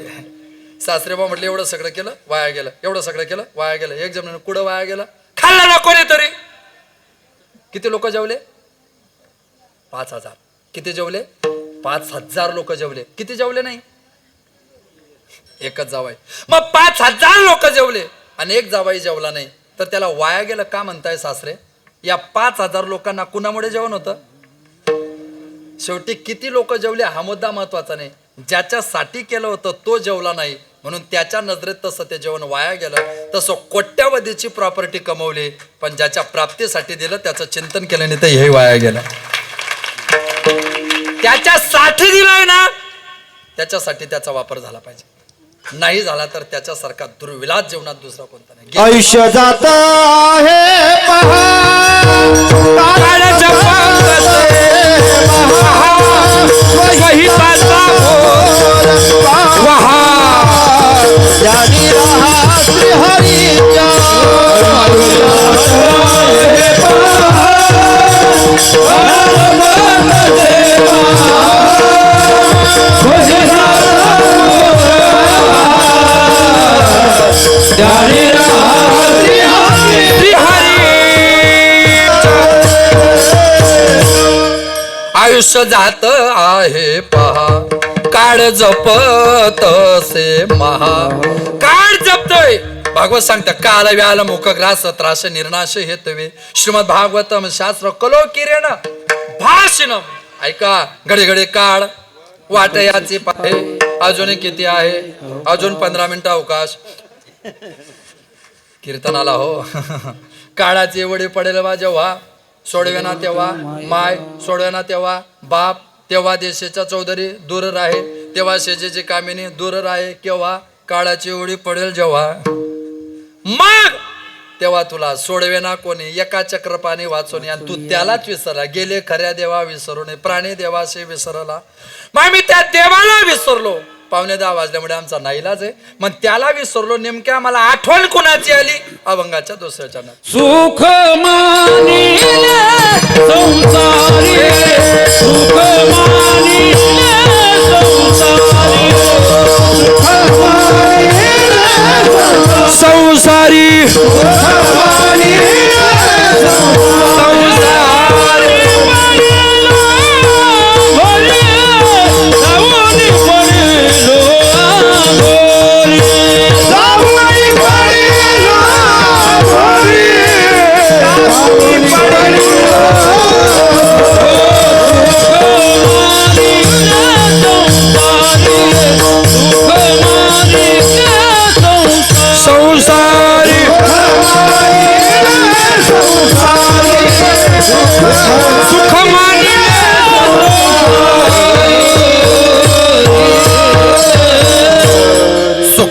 सासरेबा म्हटले एवढं सगळं केलं, वाया गेलं. एवढं सगळं केलं, वाया गेलं. एक जण कुठं वाया गेलं? खाल्लं ना कोणीतरी. किती लोक जेवले? 5,000. किती जेवले? 5,000 लोक जेवले. किती जेवले नाही? एकच जावाई. मग 5,000 लोक जेवले आणि एक जावाई जेवला नाही, तर त्याला वाया गेलं का म्हणताय सासरे? या 5,000 लोकांना कुणामुळे जेवण होतं? शेवटी किती लोक जेवले हा मुद्दा महत्वाचा नाही. ज्याच्यासाठी केलं होतं तो जेवला नाही, म्हणून त्याच्या नजरेत तसं ते जेवण वाया गेलं. तसं कोट्यावधीची प्रॉपर्टी कमवली, पण ज्याच्या प्राप्तीसाठी दिलं त्याचं चिंतन केलं नाही तर हे वाया गेलं. त्याच्यासाठी दिलाय ना, त्याच्यासाठी त्याचा वापर झाला पाहिजे. नाही झाला तर त्याच्यासारखा दुर्विलास जीवनात दुसरा कोणता नाही. आयुष्य जात आहे आयुष्य जात आहे पहा, काळ जपतसे महा. काळ जपतोय. भागवत सांगतं काल व्याल मुख ग्रास त्रास निर्नाश हेतवे. श्रीमद भागवतम शास्त्र कलो किरण भाषणम. ऐका, घडी घडी काळ वाट याची पाहे. अजून किती आहे? अजून 15 मिनिटं अवकाश. कीर्तनाला हो. काळाची एवढी पडेल बा जेव्हा, सोडवेना तेव्हा माय, सोडवेना तेव्हा बाप, तेव्हा देशाचा चौधरी दूर राहे, तेव्हा शेजेची कामिनी दूर राहे. केव्हा? काळाची एवढी पडेल जेव्हा, मग तेव्हा तुला सोडवेना कोणी. एका चक्रपाणी वाचून आणि तू त्यालाच विसरला. गेले खऱ्या देवा विसरून प्राणी देवाशी विसरला. मग मी त्या देवाला विसरलो. 9:15 वाजल्यामुळे आमचा नाईलाज आहे. मग त्याला विसरलो. नेमक्या मला आठवण कुणाची आली? अभंगाच्या दुसऱ्या चरणात. सुख मानिले संसारी, सुख मानिले संसारी, सुख मानिले संसारी, सुख मानिले संसारी.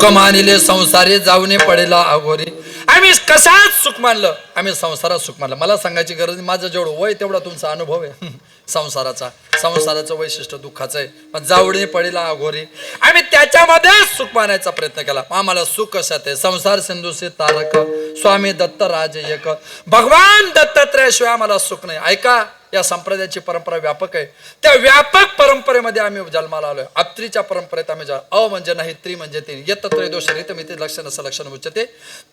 सुख मानिले संसारी जाऊन पडेला अघोरी. आम्ही कशात सुख मानलं? आम्ही संसारात सुख मानलं. मला सांगायची गरज नाही, माझं जेवढं वय तेवढा तुमचा अनुभव आहे संसाराचं वैशिष्ट्य दुःखाचं आहे. पण जावडी पडेला अघोरी, आम्ही त्याच्यामध्ये सुख मानायचा प्रयत्न केला. आम्हाला सुख कशात आहे? संसार सिंधूचे तारक स्वामी दत्त राज एक, भगवान दत्तात्रयाशिवाय आम्हाला सुख नाही. ऐका, या संप्रदायाची परंपरा व्यापक आहे. त्या व्यापक परंपरेमध्ये आम्ही जन्माला आलोय. अत्रीच्या परंपरेत आम्ही अ म्हणजे नाही, त्री म्हणजे तीन, येत त्रय दोष रीत मिती लक्षण असं लक्षण उच्चते.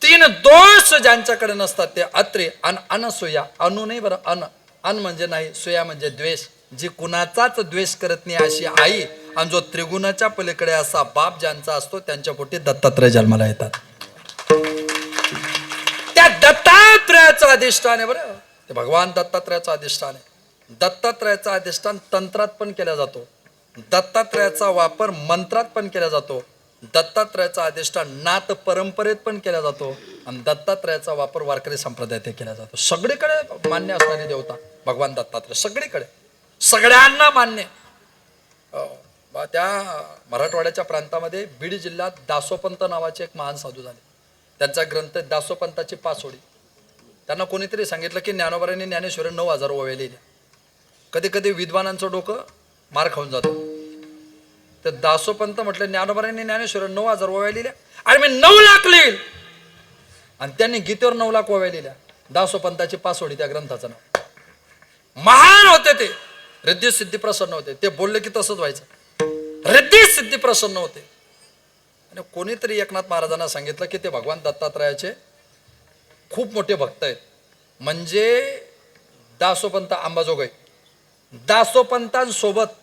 तीन दोष ज्यांच्याकडे नसतात ते अत्री. अनसूया, अनु नाही बरं, अन म्हणजे नाही, सुया म्हणजे द्वेष. जी कुणाचाच द्वेष करत नाही अशी आई, आणि जो त्रिगुणाच्या पलीकडे असा बाप ज्यांचा असतो त्यांच्या पोटी दत्तात्रय जन्माला येतात. त्या दत्तात्रयाचं अधिष्ठान आहे बरं, ते भगवान दत्तात्रयाचं अधिष्ठान आहे. दत्तात्रयाचा अधिष्ठान तंत्रात पण केला जातो, दत्तात्रयाचा वापर मंत्रात पण केला जातो, दत्तात्रयाचा अधिष्ठान नाथ परंपरेत पण केला जातो, आणि दत्तात्रयाचा वापर वारकरी संप्रदायात केला जातो. सगळीकडे मान्य असणारी देवता भगवान दत्तात्रय, सगळीकडे सगळ्यांना मान्य. त्या मराठवाड्याच्या प्रांतामध्ये बीड जिल्ह्यात दासोपंत नावाचे एक महान साधू झाले. त्यांचा ग्रंथ दासोपंताची पासोडी. त्यांना कोणीतरी सांगितलं की ज्ञानोबारांनी ज्ञानेश्वर 9,000 ओव्या लिहिल्या. कधी कधी विद्वानांचं डोकं मार खाऊन जातं. तर दासोपंत म्हटलं, ज्ञानोबारांनी ज्ञानेश्वर 9,000 ओव्या लिहिल्या आणि मी 9 लाख लिहिल. आणि त्यांनी गीतेवर 9 लाख ओव्या लिहिल्या. दासोपंताची पासोडी त्या ग्रंथाचं नाव. महान होते ते, रिद्धी सिद्धी प्रसन्न होते. ते बोलले की तसंच व्हायचं, रिद्धी सिद्धी प्रसन्न होते. आणि कोणीतरी एकनाथ महाराजांना सांगितलं की ते भगवान दत्तात्रयाचे खूप मोठे भक्त आहेत. म्हणजे दासोपंत अंबाजोगाई, दासोपंतांसोबत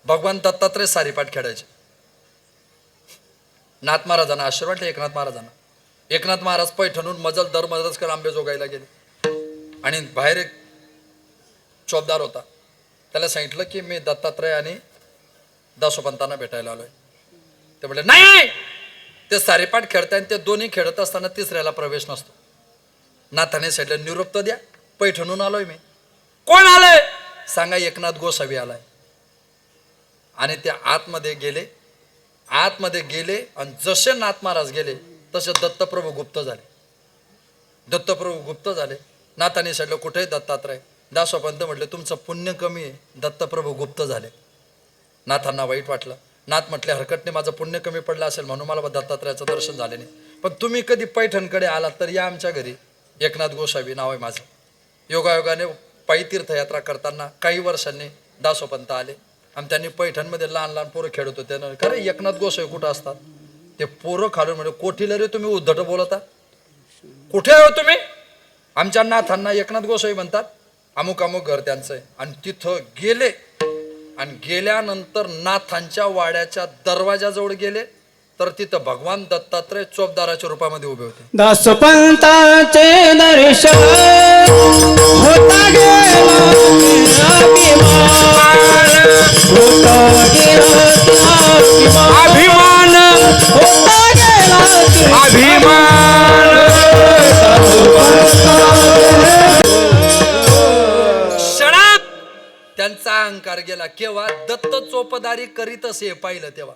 भगवान दत्तात्रय सारीपाठ खेळायचे. नाथ महाराजांना आशीर्वाद वाटले. एकनाथ महाराजांना, एकनाथ महाराज पैठणून मजल दर मजल आंबेजोगाईला गेले. आणि बाहेर एक चोपदार होता, त्याला सांगितलं की मी दत्तात्रय आणि दासोपंतांना भेटायला आलोय. ते म्हटले नाही, ते सारीपाठ खेळताय, ते दोन्ही खेळत असताना तिसऱ्याला प्रवेश नसतो. नाथाने सांगितलं निरोप तर द्या, पैठणून आलोय मी. कोण आलंय सांगा? एकनाथ गोसावी आलाय. आणि ते आतमध्ये गेले, आतमध्ये गेले, आणि जसे नाथ महाराज गेले तसे दत्तप्रभू गुप्त झाले. दत्तप्रभू गुप्त झाले. नाथाने सांगितलं कुठे दत्तात्रय? दासोपंत म्हटले तुमचं पुण्य कमी आहे, दत्तप्रभू गुप्त झाले. नाथांना वाईट वाटलं. नाथ म्हटले हरकत नाही, माझं पुण्य कमी पडलं असेल म्हणून मला दत्तात्रयाचं दर्शन झाले नाही, पण तुम्ही कधी पैठणकडे आलात तर या आमच्या घरी. एकनाथ गोसावी नाव आहे माझं. योगायोगाने पायी तीर्थयात्रा करताना काही वर्षांनी दासोपंत आले आणि त्यांनी पैठणमध्ये लहान लहान पोरं खेळत होते. खरं एकनाथ गोसावी कुठं असतात? ते पोरं खालून म्हणजे कोठीला रे तुम्ही उद्धट बोलता, कुठे हो तुम्ही? आमच्या नाथांना एकनाथ गोसावी म्हणतात, अमुक अमुक घर त्यांचं आहे. आणि तिथं गेले, आणि गेल्यानंतर नाथांच्या वाड्याच्या दरवाजाजवळ गेले तर तिथं भगवान दत्तात्रय चोपदाराच्या रूपामध्ये उभे होते. दासोपंताचे दर्शन होता गेला अभिमान होता गेला अभिमान. क्षणात त्यांचा अहंकार गेला. केव्हा? दत्त चोपदारी करीत असे पाहिलं तेव्हा.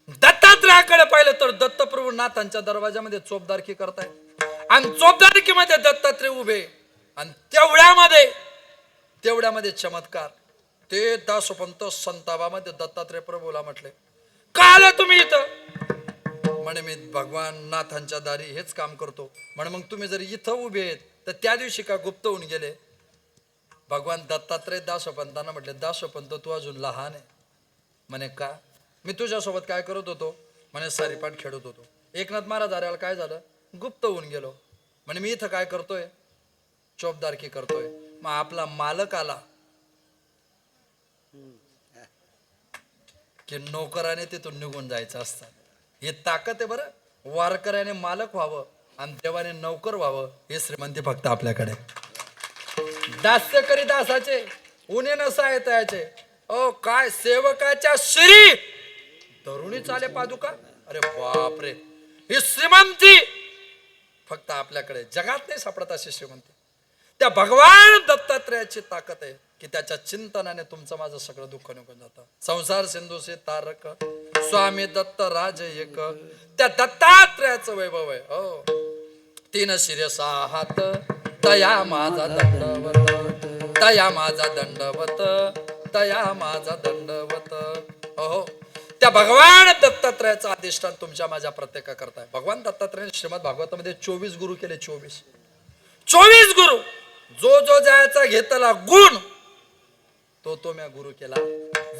दत्तात्रयाकडे पाहिलं तर दत्तप्रभू नाथांच्या दरवाजामध्ये चोपदारकी करताय, आणि चोपदारकीमध्ये दत्तात्रय उभे. आणि तेवढ्यामध्ये चमत्कार. ते दासोपंत संतापामध्ये दत्तात्रय प्रभूला म्हटले का आला तुम्ही इथं? म्हणे मी भगवान नाथांच्या दारी हेच काम करतो. म्हणे मग तुम्ही जर इथं उभे आहेत तर त्या दिवशी का गुप्त होऊन गेले? भगवान दत्तात्रय दासोपंतांना म्हटले दासोपंत तू अजून लहान आहे. म्हणे का? मी तुझ्यासोबत काय करत होतो? म्हणे सारीपाठ खेळत होतो. एकनाथ महाराज आल्याला काय झालं? गुप्त होऊन गेलो. म्हणे मी इथं काय करतोय? चोपदारकी करतोय. मग आपला मालक आला की नोकराने तिथून निघून जायचं असतं. ही ताकद आहे बरं. वारकऱ्याने मालक व्हावं आणि देवाने नौकर व्हावं, हे श्रीमंती फक्त आपल्याकडे. दास्य करी दासाचे उन्हे नसायचे. ओ काय सेवकाच्या श्री तरुणी चाले पादुका. अरे बापरे, ही श्रीमंती फक्त आपल्याकडे. जगात नाही सापडत अशी श्रीमंती. त्या भगवान दत्तात्रयाची ताकद आहे की त्याच्या चिंतनाने तुमचं माझं सगळं दुःख निघून जातं. संसार सिंधूचे तारक स्वामी दत्त राज एक, त्या दत्तात्रयाचं वैभव आहे. हो, तीन शिरे सहा हात, तया माझा दंडवत, तया माझा दंडवत, तया माझा दंडवत. हो, त्या भगवान दत्तात्रयाचं अधिष्ठान तुमच्या माझ्या प्रत्येका करताय. भगवान दत्तात्रयाने श्रीमद भागवतामध्ये 24 गुरु केले. 24 गुरु. जो जो जायचा घेतला गुण तो म्या गुरु केला.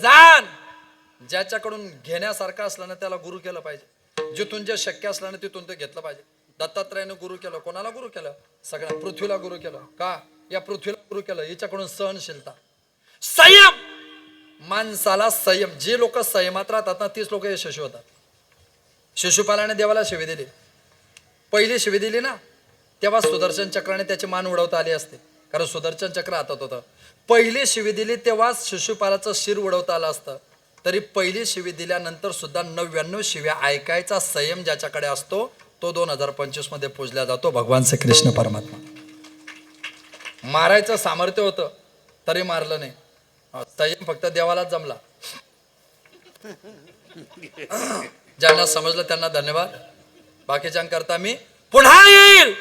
जाण ज्याच्याकडून घेण्यासारखं असलं ना त्याला गुरु केलं पाहिजे. जिथून जे शक्य असलं ना तिथून ते घेतलं पाहिजे. दत्तात्रयाने गुरु केलं. कोणाला गुरु केलं? सगळ्या पृथ्वीला गुरु केलं. का? या पृथ्वीला गुरु केलं. हिच्याकडून सहनशीलता, संयम. माणसाला संयम. जे लोक संयमात राहतात ना तीच लोक यशस्वी होतात. शिशुपालाने देवाला शिवी दिली. पहिली शिवी दिली ना तेव्हा सुदर्शन चक्राने त्याची मान उडवता आली असते, कारण सुदर्शन चक्र हातात होतं. पहिली शिवी दिली तेव्हा शिशुपालाचं शिर उडवता आलं असतं. तरी पहिली शिवी दिल्यानंतर सुद्धा 99 शिव्या ऐकायचा संयम ज्याच्याकडे असतो तो 2025 मध्ये पूजला जातो. भगवान श्री कृष्ण परमात्मा. मारायचं सामर्थ्य होतं तरी मारलं नाही. संयम फक्त देवालाच जमला. ज्यांना समजलं त्यांना धन्यवाद. बाकीच्यांकरता मी पुन्हा येईल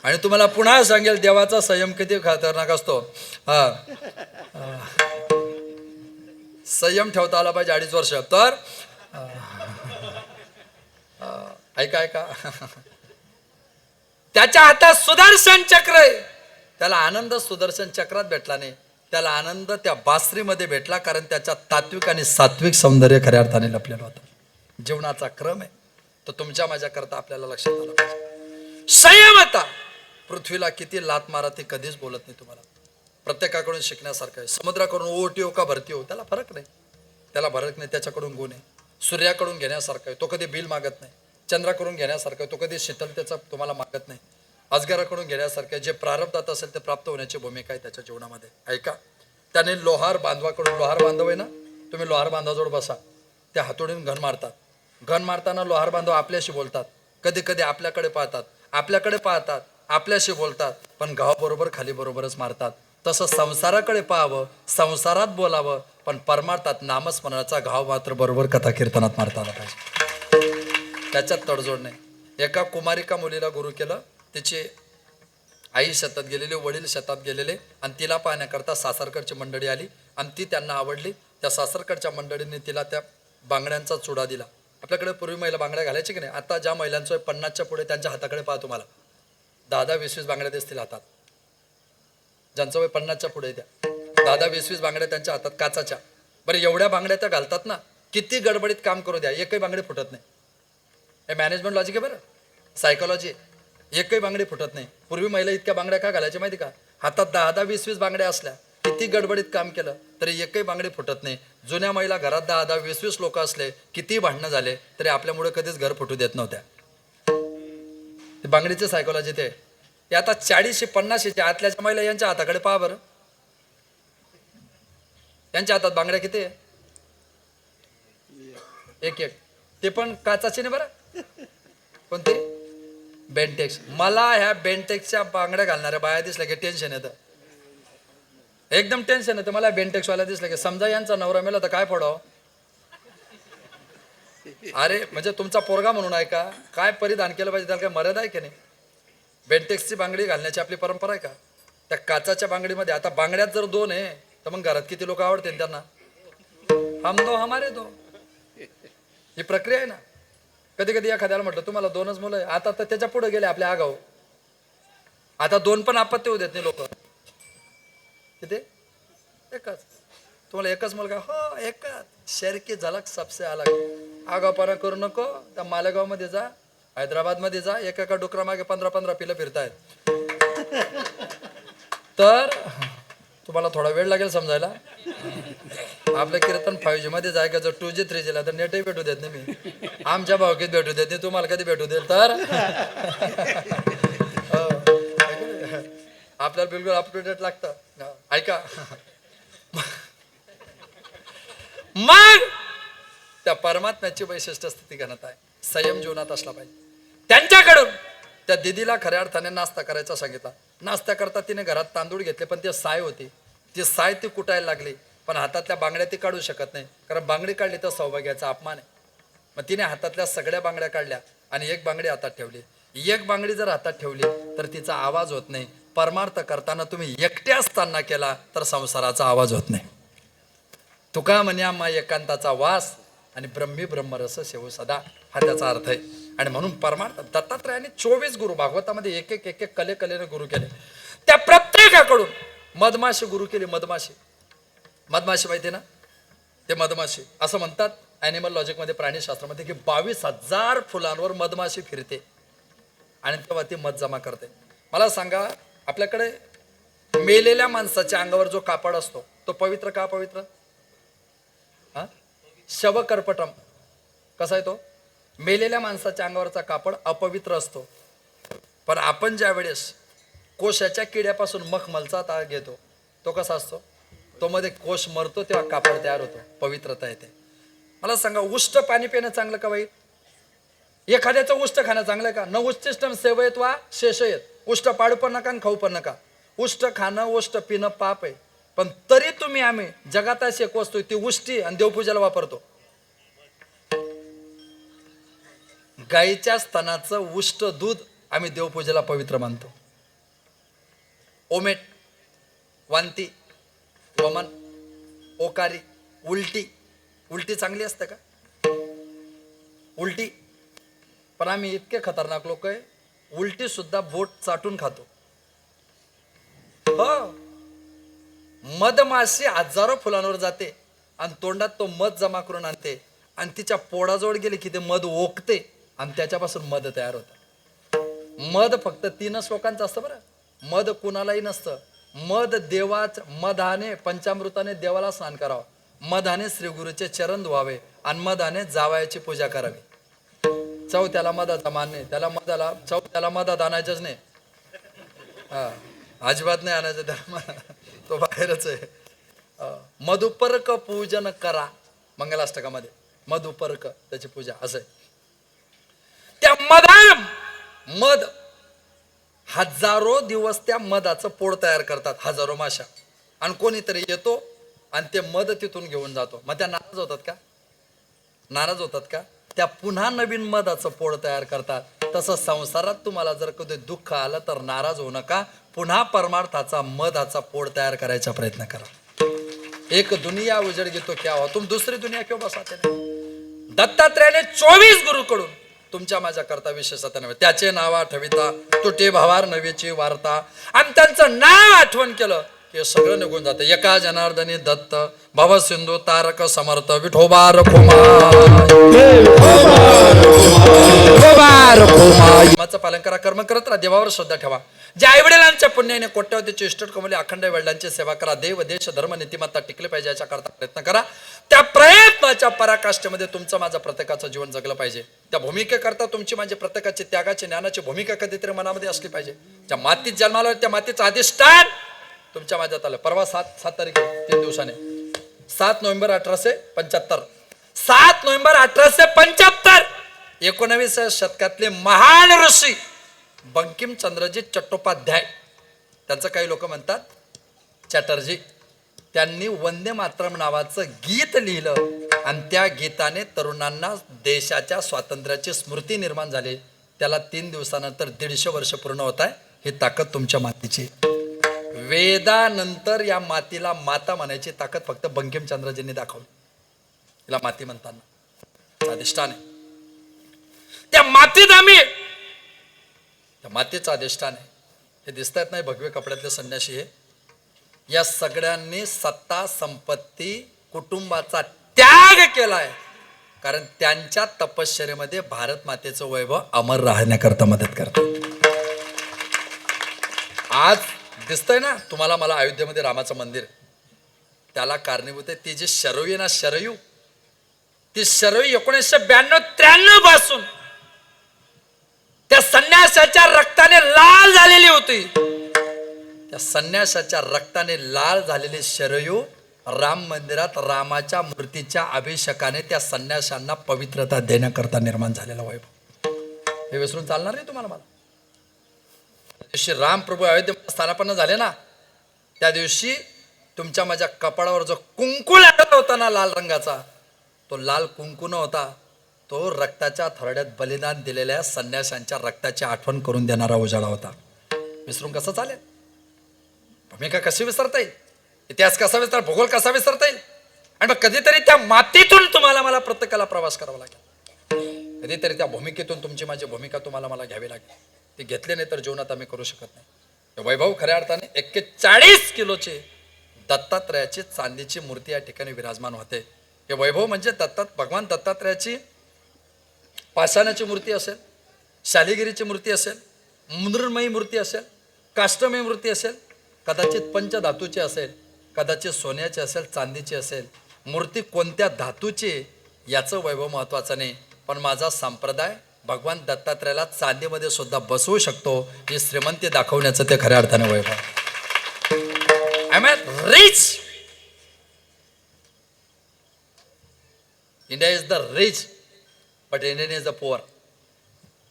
आणि तुम्हाला पुन्हा सांगेल देवाचा संयम किती खतरनाक असतो. संयम ठेवता आला पाहिजे 2.5 वर्ष. तर ऐका ऐका, त्याच्या हातात सुदर्शन चक्र आहे. त्याला आनंद सुदर्शन चक्रात भेटला नाही, त्याला आनंद त्या बासरीमध्ये भेटला, कारण त्याच्या तात्विक आणि सात्विक सौंदर्य खऱ्या अर्थाने लपलेलं होतं. जीवनाचा क्रम आहे तो तुमच्या माझ्या करता आपल्याला लक्षात आला पाहिजे. संयमता. पृथ्वीला किती लात मारा ती कधीच बोलत नाही तुम्हाला. प्रत्येकाकडून शिकण्यासारखं आहे. समुद्राकडून ओटी हो का भरती हो त्याला फरक नाही, त्याला फरक नाही. त्याच्याकडून गुण आहे. सूर्याकडून घेण्यासारखं आहे, तो कधी बिल मागत नाही. चंद्राकडून घेण्यासारखं आहे, तो कधी शीतलतेचा तुम्हाला मागत नाही. अजगराकडून घेण्यासारखं आहे, जे प्रारब्धात असेल ते प्राप्त होण्याची भूमिका आहे त्याच्या जीवनामध्ये. ऐका, त्याने लोहार बांधवाकडून, लोहार बांधव आहे ना, तुम्ही लोहार बांधवाजवळ बसा. त्या हातोडीने घन मारतात. घन मारताना लोहार बांधव आपल्याशी बोलतात, कधी कधी आपल्याकडे पाहतात, आपल्याशी बोलतात, पण गाव बरोबर खाली बरोबरच मारतात. तसं संसाराकडे पाहावं, संसारात बोलावं, पण परमार्थात नामस्मरणाचा घाव मात्र बरोबर कथा कीर्तनात मारता आला पाहिजे. त्याच्यात तडजोड नाही. एका कुमारिका मुलीला गुरु केलं. तिची आई शेतात गेलेली, वडील शेतात गेलेले, आणि तिला पाहण्याकरता सासरकडची मंडळी आली आणि ती त्यांना आवडली. त्या सासरकडच्या मंडळींनी तिला त्या बांगड्यांचा चुडा दिला. आपल्याकडे पूर्वी महिला बांगड्या घालायची की नाही, आता ज्या महिलांचं 50च्या पुढे त्यांच्या हाताकडे पाहा तुम्हाला 10-10, 20-20 बांगड्या दिसतील हातात. ज्यांचं वय 50च्या पुढे त्या 10-10, 20-20 बांगड्या त्यांच्या हातात काचाच्या. बरं, एवढ्या बांगड्या त्या घालतात ना, किती गडबडीत काम करू द्या एकही बांगडी फुटत नाही. हे मॅनेजमेंट लॉजिक आहे बरं, सायकोलॉजी. एकही बांगडी फुटत नाही. पूर्वी महिला इतक्या बांगड्या का घालायच्या माहिती का? हातात 10-10, 20-20 बांगड्या असल्या, किती गडबडीत काम केलं तरी एकही बांगडी फुटत नाही. जुन्या महिला घरात 10-10, 20-20 लोक असले, किती भांडणं झाले तरी आपल्यामुळे कधीच घर फुटू देत नव्हत्या. ते बांगडीचे सायकोलॉजी ते. आता 40-50च्या आतल्याच्या महिला यांच्या हाताकडे पहा बरं. त्यांच्या हातात बांगड्या किती आहे? एक. ते पण काचाचे नाही बरं. कोणते? बेंटेक्स. मला ह्या बेंटेक्सच्या बांगड्या घालणाऱ्या बाया दिसल्या की टेन्शन येतं, एकदम टेन्शन येतं. मला बेंटेक्सवाल्या दिसल्या की समजा यांचा नवरा मेला तर काय पडाव. अरे म्हणजे तुमचा पोरगा म्हणून आहे का? काय परिधान केलं पाहिजे, त्याला काय मर्यादा आहे की नाही? बेंटेक्सची बांगडी घालण्याची आपली परंपरा आहे का? त्या काचाच्या बांगडीमध्ये आता बांगड्यात जर 2 आहे तर मग घरात किती लोक आवडतील त्यांना? हम दो हमारे दो. ही प्रक्रिया आहे ना. कधी कधी एखाद्याला म्हटलं तुम्हाला 2च मुलं आहे, आता तर त्याच्या पुढे गेले आपल्या आगाव. आता 2 पण आपत्ती होऊ देत नाही लोक. किती? एकच. तुम्हाला एकच मुलगा? हो एकच. शहर की झलक सबसे अलग. आगावपणा करू नको. त्या मालेगाव मध्ये जा, हैदराबाद मध्ये जा, एका डुकरा मागे 15-15 पिलं फिरतायत. तर तुम्हाला थोडा वेळ लागेल समजायला. आपलं कीर्तन 5G मध्ये जाय का? जर 2G 3G ला तर नेटही भेटू देत नाही मी. आमच्या भावकीत भेटू देत नाही, तुम्हाला कधी भेटू देईल तर? आपल्याला बिलकुल अप टू डेट लागतं. ऐका, मग त्या परमात्म्याची वैशिष्ट्य स्थिती घनता आहे. संयम जीवनात असला पाहिजे. त्यांच्याकडून त्या दिदीला खऱ्या अर्थाने नाश्ता करायचा सांगितला. नाश्ता करता तिने घरात तांदूळ घेतले, पण ते साय होती. ती साय ती कुटायला लागली. पण हातातल्या बांगड्या ती काढू शकत नाही, कारण बांगडी काढली तर सौभाग्याचा अपमान आहे. मग तिने हातातल्या सगळ्या बांगड्या काढल्या आणि एक बांगडी हातात ठेवली. एक बांगडी जर हातात ठेवली तर तिचा आवाज होत नाही. परमार्थ करताना तुम्ही एकटे असताना केला तर संसाराचा आवाज होत नाही. तुका म्हणे आम्हा एकांताचा वास आणि ब्रह्मी ब्रह्मरस सेवू सदा, हा त्याचा अर्थ आहे. आणि म्हणून परमार्थ दत्तात्रयाने 24 गुरु भागवतामध्ये एक एक कलेने गुरु केले. त्या प्रत्येकाकडून मधमाशी गुरु केली. मधमाशी माहिती ना, ते मधमाशी असं म्हणतात ॲनिमल लॉजिकमध्ये, प्राणीशास्त्रामध्ये, की 22,000 फुलांवर मधमाशी फिरते आणि तेव्हा ती मध जमा करते. मला सांगा, आपल्याकडे मेलेल्या माणसाच्या अंगावर जो कापड असतो तो पवित्र का पवित्र? हा, शवकर्पटम कसा आहे तो? मेलेल्या माणसाच्या अंगावरचा कापड अपवित्र असतो. पण आपण ज्या वेळेस कोशाच्या किड्यापासून मखमलचा घेतो तो कसा असतो? तो मध्ये कोश मरतो तेव्हा कापड तयार होतो, पवित्रता येते. मला सांगा, उष्ट पाणी पिणं चांगलं का वाईट? एखाद्याचं उष्ट खाणं चांगलं का? न उच्चिष्टम सेवयत वा शेषयत. उष्ट पाडू पण नका आणि खाऊ पण नका. उष्ट खाणं उष्ट पिणं पाप आहे. पण तरी आम्ही जगात अशी एक वस्तू ती उष्टी आणि देवपूजेला वापरतो. गाईच्या स्तनाचं उष्ट दूध आम्ही देवपूजेला पवित्र मानतो. ओमेट, वांती, वमन, ओकारी, उलटी चांगली असते का? उलटी. पण आम्ही इतके खतरनाक लोक आहे, उलटी सुद्धा बोट चाटून खातो. हो, मधमाशी हजारो फुलांवर जाते आणि तोंडात तो मध जमा करून आणते आणि तिच्या पोडाजवळ गेले की ते मध ओकते आणि त्याच्यापासून मध तयार होतं. मध फक्त 3 लोकांचं असतं बरं. मध कुणालाही नसतं. मध देवाच, मधाने पंचामृताने देवाला स्नान करावं, मधाने श्री गुरुचे चरण धुवावे आणि मधाने जावयाची पूजा करावी. चव त्याला मधाचा मान्य, त्याला मधाला चव, त्याला मधात आणायचंच नाही. हा, अजिबात नाही आणायचं त्याला, तो बाहेरच आहे. मधुपर्क पूजन करा मंगलाष्टकामध्ये, मधुपर्क त्याची पूजा असं आहे. त्या मध हजारो दिवस त्या मधाचं पोड तयार करतात, हजारो माशा, आणि कोणीतरी येतो आणि ते मध तिथून घेऊन जातो. मग त्या नाराज होतात का? नाराज होतात का? त्या पुन्हा नवीन मधाचं पोड तयार करतात. तसं संसारात तुम्हाला जर कधी दुःख आलं तर नाराज होऊ नका. पुन्हा परमार्थाचा मधाचा पोड तयार करायचा प्रयत्न करा. एक दुनिया उजड़ गई तो क्या हो, तुम दूसरी दुनिया क्यों बसाते नाही? दत्तात्रयाने 24 गुरुकडून तुमच्या माझ्या करता विशेषता नव्हे, त्याचे नाव आठविता तुटे भावार नवीची वार्ता. आणि त्यांचं नाव आठवण केलं की सगळं निघून जातं. एका जनार्दनी दत्त भव सिंधू तारक समर्थ विठोबा रखुमाचं पालन करा. कर्म करत राहा, देवावर श्रद्धा ठेवा. ज्या आई वडिलांच्या पुण्याने कोट्यावधीचे इष्टट कमले अखंड वडिलांची सेवा करा. देव देश धर्म नीतिमत्ता टिकले पाहिजे याच्या करता प्रयत्न करा. त्या प्रयत्नाच्या पराकाष्ठेमध्ये तुमचं माझं प्रत्येकाचं जीवन जगलं पाहिजे. त्या भूमिकेकरता तुमची माझी प्रत्येकाची त्यागाची ज्ञानाची भूमिका कधीतरी मनामध्ये असली पाहिजे. ज्या मातीत जन्माला त्या मातीचं अधिष्ठान तुमच्या माझ्यात आलं. परवा 7 तारीख 3 दिवसाने 7 नोव्हेंबर 1875, 7 नोव्हेंबर 1875, 19व्या शतकातले महान ऋषी बंकिमचंद्रजी चट्टोपाध्याय, त्यांचं काही लोक म्हणतात चॅटर्जी, त्यांनी वंदे मातरम नावाचं गीत लिहिलं आणि त्या गीताने तरुणांना देशाच्या स्वातंत्र्याची स्मृती निर्माण झाली. त्याला 3 दिवसानंतर 150 वर्ष पूर्ण होत आहे. ही ताकद तुमच्या मातीची. वेदानंतर या मातीला माता म्हणायची ताकद फक्त बंकिमचंद्रजींनी दाखवली. तिला माती म्हणताना अधिष्ठान आहे. त्या मातीत आम्ही, त्या मातीचं अधिष्ठान आहे. हे दिसत नाही भगवे कपड्यातले संन्यासी हे, या सगळ्यांनी सत्ता संपत्ती कुटुंबाचा त्याग केलाय, कारण त्यांच्या तपश्चर्येमध्ये भारत मातेचं वैभव अमर राहण्याकरता मदत करतात. आज दिसतंय ना तुम्हाला मला अयोध्येमध्ये रामाचं मंदिर, त्याला कारणीभूत आहे ती जी शरयू ना, शरयू, ती शरयू 1992-93 पासून त्या संन्यासाच्या रक्ताने लाल झालेली होती. त्या संन्यासाच्या रक्ताने लाल झालेली शरयू राम मंदिरात रामाच्या मूर्तीच्या अभिषेकाने त्या संन्याशांना पवित्रता देण्याकरता निर्माण झालेला वैभव. हे विसरून चालणार नाही तुम्हाला. मला दिवशी राम प्रभू अयोध्येमध्ये स्थानापन्न झाले ना, त्या दिवशी तुमच्या माझ्या कपाळावर जो कुंकू लागला होता ना लाल रंगाचा, तो लाल कुंकू न होता, तो रक्ताच्या थरड्यात बलिदान दिलेल्या संन्याशांच्या रक्ताची आठवण करून देणारा उजाळा होता. विसरून कसं चालेल? भूमिका कशी विसरता येईल? इतिहास कसा विसरता, भूगोल कसा विसरता येईल? आणि मग कधीतरी त्या मातीतून तुम्हाला मला प्रत्येकाला प्रवास करावा लागेल. कधीतरी त्या भूमिकेतून तुमची माझी भूमिका तुम्हाला मला घ्यावी लागेल. ती घेतली नाही तर जीवनात आम्ही करू शकत नाही. वैभव खऱ्या अर्थाने 41 किलोची दत्तात्रयाची चांदीची मूर्ती या ठिकाणी विराजमान होते. हे वैभव म्हणजे भगवान दत्तात्रयाची पाषाणाची मूर्ती असेल, शालिगिरीची मूर्ती असेल, मृण्मयी मूर्ती असेल, काष्टमयी मूर्ती असेल, कदाचित पंचधातूची असेल, कदाचित सोन्याची असेल, चांदीची असेल. मूर्ती कोणत्या धातूची याचं वैभव महत्वाचं नाही, पण माझा संप्रदाय भगवान दत्तात्रयाला चांदीमध्ये सुद्धा बसवू शकतो ही श्रीमंती दाखवण्याचं ते खऱ्या अर्थाने वैभव. I am rich. India is the rich but Indian is the poor.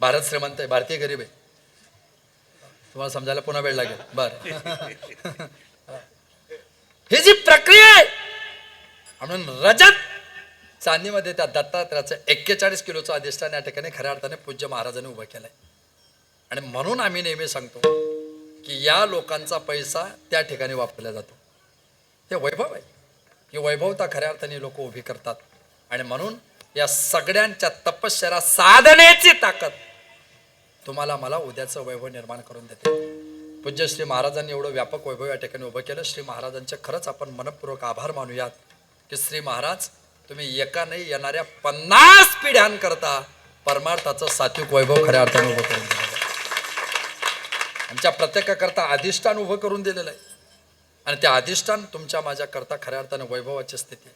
Bharat श्रीमंत आहे, भारतीय गरीब आहे. तुम्हाला समजायला पुन्हा वेळ लागेल. बर ही जी प्रक्रिया आहे म्हणून रजत चांदीमध्ये त्या दत्तात्रयाचं 41 किलोचं अधिष्ठान या ठिकाणी खऱ्या अर्थाने पूज्य महाराजांनी उभं केलंय. आणि म्हणून आम्ही नेहमी सांगतो की या लोकांचा पैसा त्या ठिकाणी वापरला जातो. हे वैभव आहे. ही वैभवता खऱ्या अर्थाने लोक उभी करतात. आणि म्हणून या सगळ्यांच्या तपश्चर्या साधनेची ताकद तुम्हाला मला उद्याचं वैभव निर्माण करून देते. पूज्य श्री महाराजांनी एवढं व्यापक वैभव या ठिकाणी उभं केलं. श्री महाराजांचे खरंच आपण मनपूर्वक आभार मानूयात की श्री महाराज तुम्ही एका नाही येणाऱ्या 50 पिढ्यांकरता परमार्थाचं सात्विक वैभव खऱ्या अर्थाने उभं करून दिलेलं आहे. आमच्या प्रत्येकाकरता अधिष्ठान उभं करून दिलेलं आहे. आणि ते अधिष्ठान तुमच्या माझ्याकरता खऱ्या अर्थाने वैभवाची स्थिती.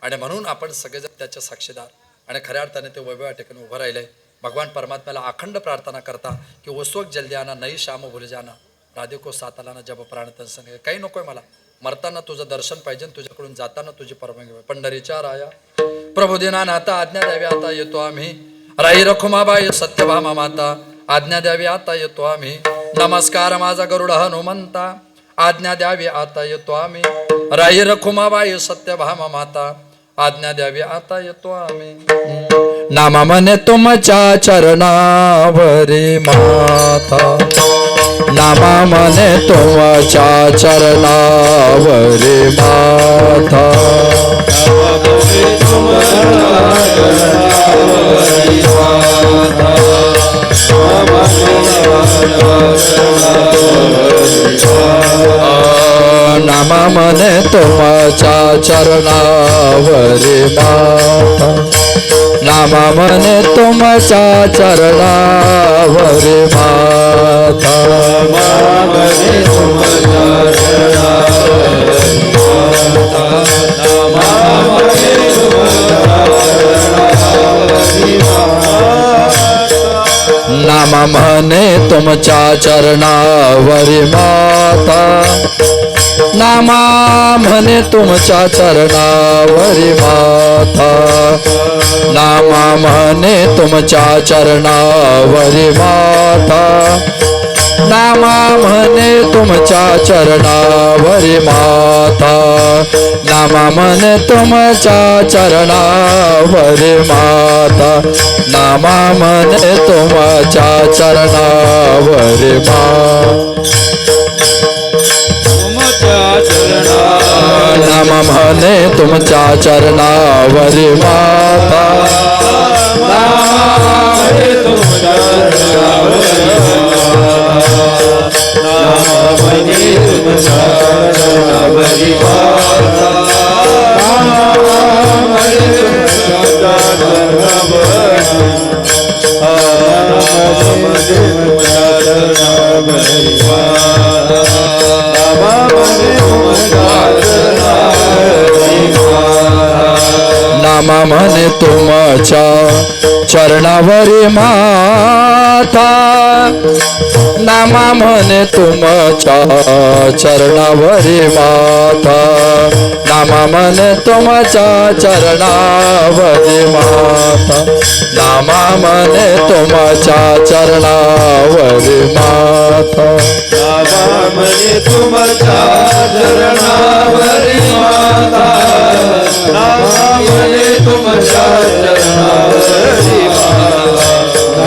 आणि म्हणून आपण सगळेजण त्याचे साक्षीदार. आणि खऱ्या अर्थाने ते वैभव या ठिकाणी उभं राहिलंय. भगवान परमात्म्याला अखंड प्रार्थना करता की वसवक जल्दी आना, नई श्याम भूल जाना, राधे को साथ आला ना जब प्राण तन संग. काही नकोय मला. मरताना तुझं दर्शन पाहिजे, तुझ्याकडून जाताना तुझी परवानगी. पंढरीच्या राया प्रभू दीनानाथ आज्ञा द्यावी आता येतो आम्ही. राई रखुमाबाई सत्यभामा माता आज्ञा द्यावी आता येतो आम्ही. नमस्कार माझा गरुड हनुमंता आज्ञा द्यावी आता येतो आम्ही. राई रखुमाबाई सत्यभामा माता आज्ञा द्यावी आता येतो आम्ही. नामा म्हणे तुमच्या चरणावरी माता, नामा म्हणे तुमच्या चरणावरी माता. नामा म्हणे तुमच्या चरणावरी माता, नामा म्हणे तुमच्या चरणावरी माता. नामा म्हणे तुमच्या चरणावरी माता, नामा म्हणे तुमच्या चरणावरी माता. नामा म्हणे तुमच्या चरणावरी माता, नामा म्हणे तुमच्या चरणावरी माता. नामा म्हणे तुमच्या चरणावरी माता, नामा म्हणे तुमच्या चरणावरी माता. नामा म्हणे तुमच्या चरणावरी माता, नामा म्हणे तुमच्या चरणावरी माता, नामा म्हणे तुमच्या चरणावरी माता. नामा मने तुमच्या चरणावरी माता नामा मने तुमच्या चरणावरी माता नामा मने तुमच्या चरणावरी माता नामा मने तुमच्या चरणावरी माता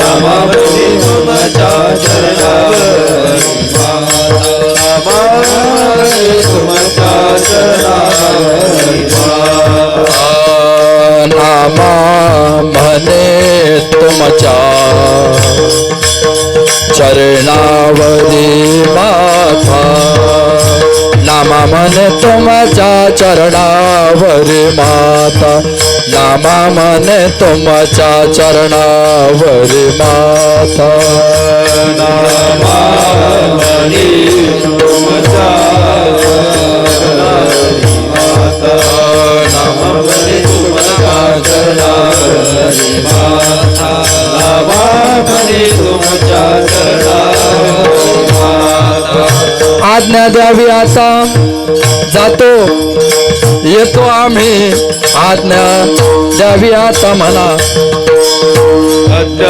नामा मने तुमच्या चरणावरी माता नामा मने तुमच्या चरणावरी माता नामा मने तुमच्या चरणावरी माता नामा मने तुमच्या चरणावरी माता नामा मने तुमच्या चरणावरी माता नामा मने तुमच्या चरणावरी माता नामा मने तुमच्या चरणावरी माता नामा मने तुमच्या चरणावरी माता आज्ञा द्यावी आता जातो येतो आम्ही आज्ञा द्यावी आता म्हणा आज्ञा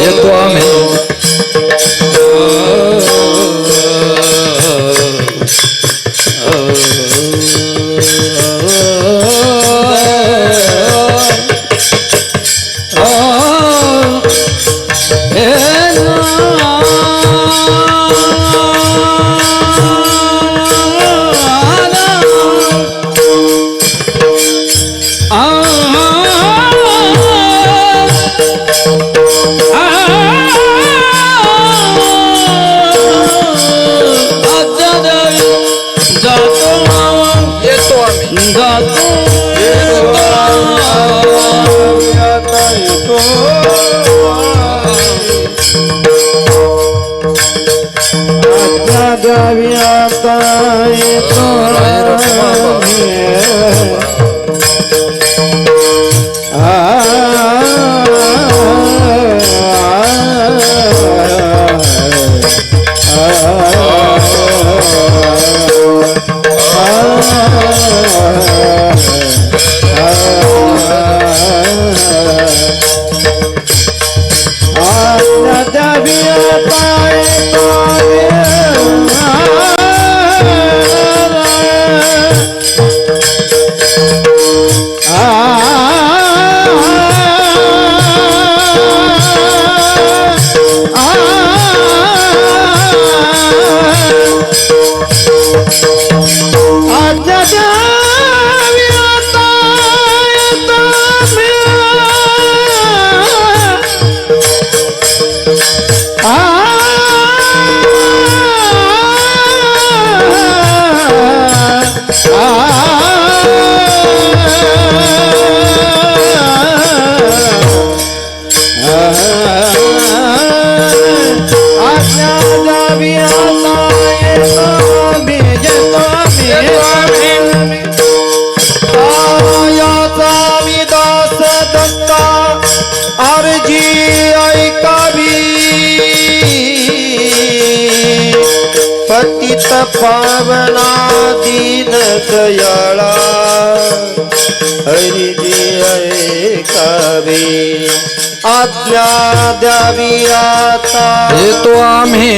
येतो आम्ही Ah येतो राई रखुमाबाई. पतित पावना दीन दयाळा हरिजी ऐकावे आज्ञा द्यावी आता येतो आम्ही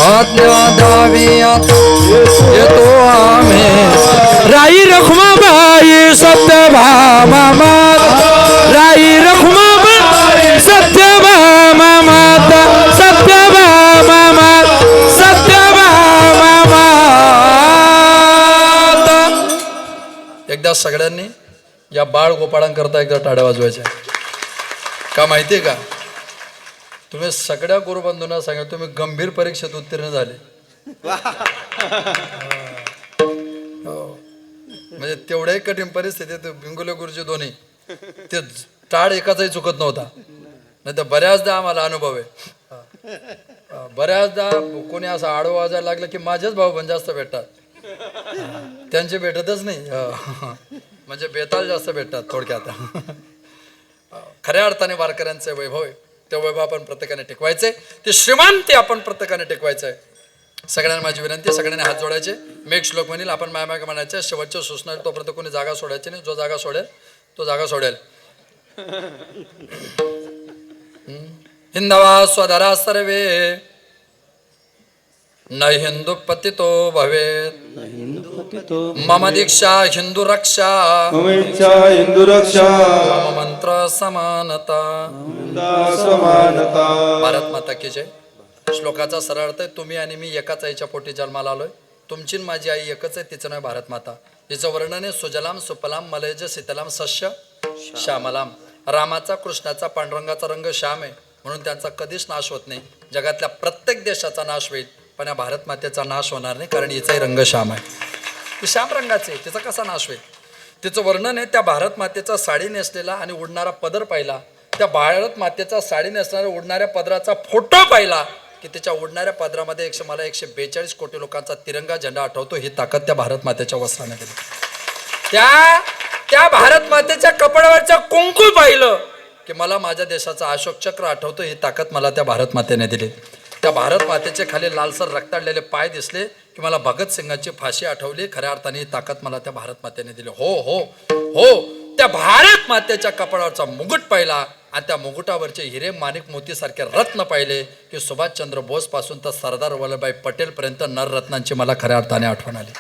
आज्ञा द्यावी आता येतो आम्ही राई रखुमाबाई सत्यभामा माता राई रखुमाबाई सत्यभामा माता सत्यभामा माता सत्यभामा माता. एकदा सगळ्यांनी या बाळ गोपाळांकरता एकदा टाळ्या वाजवायच्या. का माहितीये का, तुम्ही सगळ्या गुरुबंधूंना सांगा तुम्ही गंभीर परीक्षेत उत्तीर्ण झाले. हो. म्हणजे तेवढ्याही कठीण परिस्थितीत बिंगुले गुरुजी दोन्ही ते टाळ एकाचाही चुकत नव्हता. नाही तर बऱ्याचदा आम्हाला अनुभव आहे. बऱ्याचदा कोणी असं आडवं वाजायला लागलं की माझेच भाऊ पण जास्त भेटतात, त्यांचे भेटतच नाही. म्हणजे बेताल जास्त भेटतात थोडक्यात. खऱ्या अर्थाने वारकऱ्यांचे वैभव आहे, ते वैभव आपण प्रत्येकाने टिकवायचे, ते श्रीमंती आपण प्रत्येकाने टिकवायचं आहे. सगळ्यांना माझी विनंती, सगळ्यांनी हात जोडायचे. मी एक श्लोक म्हणेल, आपण मायमाग म्हणायचे. शेवटच्या सूचना तोपर्यंत कोणी जागा सोडायची नाही. जो जागा सोडेल तो जागा सोडेल. हिंदवा स्वधरा सर्वे न हिंदू पतितो भवेत मम दीक्षा हिंदू रक्षा मम इच्छा हिंदू रक्षा मम मंत्र समानता. समानता. भारत माता की जय. श्लोकाचा सरळ अर्थ आहे, तुम्ही आणि मी एकाच आईच्या पोटी जन्माला आलोय. तुमची माझी आई एकच आहे, तिचं नाव भारत माता. हिचं वर्णन आहे सुजलाम सुफलाम मलयज शीतलाम सस्य श्यामलाम. रामाचा कृष्णाचा पांडुरंगाचा रंग श्याम आहे, म्हणून त्यांचा कधीच नाश होत नाही. जगातल्या प्रत्येक देशाचा नाश होईल पण या भारत मातेचा नाश होणार नाही, कारण हिचाही रंग श्याम आहे. ती श्याम रंगाचे आहे, तिचा कसा नाश होईल. तिचं वर्णन आहे, त्या भारत मातेचा साडी नेसलेला आणि उडणारा पदर पाहिला, त्या भारत मातेचा साडी नेसणाऱ्या उडणाऱ्या पदराचा फोटो पाहिला की त्याच्या उडणाऱ्या पदरामध्ये मला 142 कोटी लोकांचा तिरंगा झेंडा आठवतो. ही ताकद त्या भारत मातेच्या वस्त्राने दिली. त्या भारत मातेच्या कपड्यावरचं कुंकू पाहिलं की मला माझ्या देशाचा अशोक चक्र आठवतो. ही ताकद मला त्या भारत मातेने दिली. त्या भारत मातेचे खाली लालसर रक्ताळलेले पाय दिसले की मला भगतसिंगाची फाशी आठवली. खऱ्या अर्थाने ही ताकद मला त्या भारत मातेने दिली. हो हो हो. त्या भारत मातेच्या कपड्यावरचा मुकुट पाहिला आणि त्या मुकुटावरचे हिरे माणिक मोती सारखे रत्न पाहिले की सुभाषचंद्र बोस पासून तर सरदार वल्लभभाई पटेल पर्यंत नररत्नांची मला खऱ्या अर्थाने आठवण आली.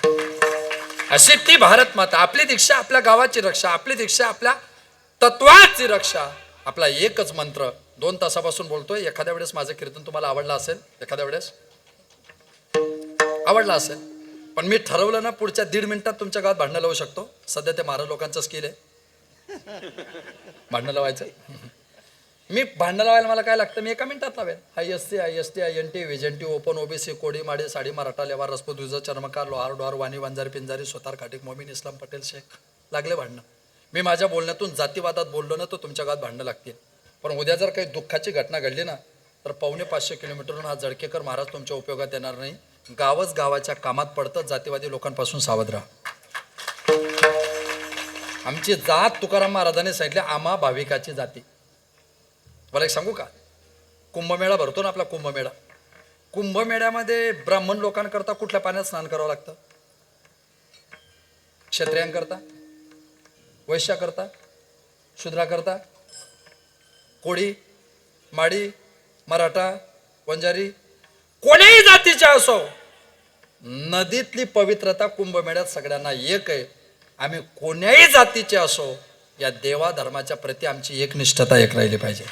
अशी ती भारत माता. आपली दीक्षा आपल्या गावाची रक्षा, आपली दीक्षा आपल्या तत्वाची रक्षा. आपला एकच मंत्र. 2 तासापासून बोलतोय. एखाद्या वेळेस माझं कीर्तन तुम्हाला आवडलं असेल, एखाद्या वेळेस आवडला असेल, पण मी ठरवलं ना पुढच्या 1.5 मिनिटात तुमच्या गावात भांडणं लावू शकतो. सध्या ते महाराज लोकांचं स्किल आहे भांडणं लावायचं. मी भांडणं लावायला मला काय लागतं, मी 1 मिनिटात लावेल. ISC IST INT VJNT open OBC कोडी माडे साडी मराठा लेवार रसपूत युज चर्मकार लोहार डोहार वाणी वांजारी पिंजारी सुतार काटिक मोमीन इस्लाम पटेल शेख. लागले भांडणं. मी माझ्या बोलण्यातून जातीवादात बोललो ना, तर तुमच्या गावात भांडणं लागतील. पण उद्या जर काही दुःखाची घटना घडली ना, तर 450 किलोमीटरहून हा जळकेकर महाराज तुमच्या उपयोगात येणार नाही. गावच गावाच्या कामात पडतं. जातीवादी लोकांपासून सावध राहा. आमची जात तुकाराम महाराजांनी सांगितले आम्हा भाविकाची जाती. तुम्हाला एक सांगू का, कुंभमेळा भरतो ना आपला कुंभमेळा, कुंभमेळ्यामध्ये ब्राह्मण लोकांकरता कुठल्या पाण्यात स्नान करावं लागतं? क्षत्रियांकरता, वैश्याकरता, शूद्राकरता, कोळी, माडी, मराठा, वंजारी, कोण्याही जातीच्या असो, नदीतली पवित्रता कुंभमेळ्यात सगळ्यांना एक आहे. आम्ही कोण्याही जातीचे असो, या देवा धर्माच्या प्रती आमची एकनिष्ठता एक राहिली पाहिजे.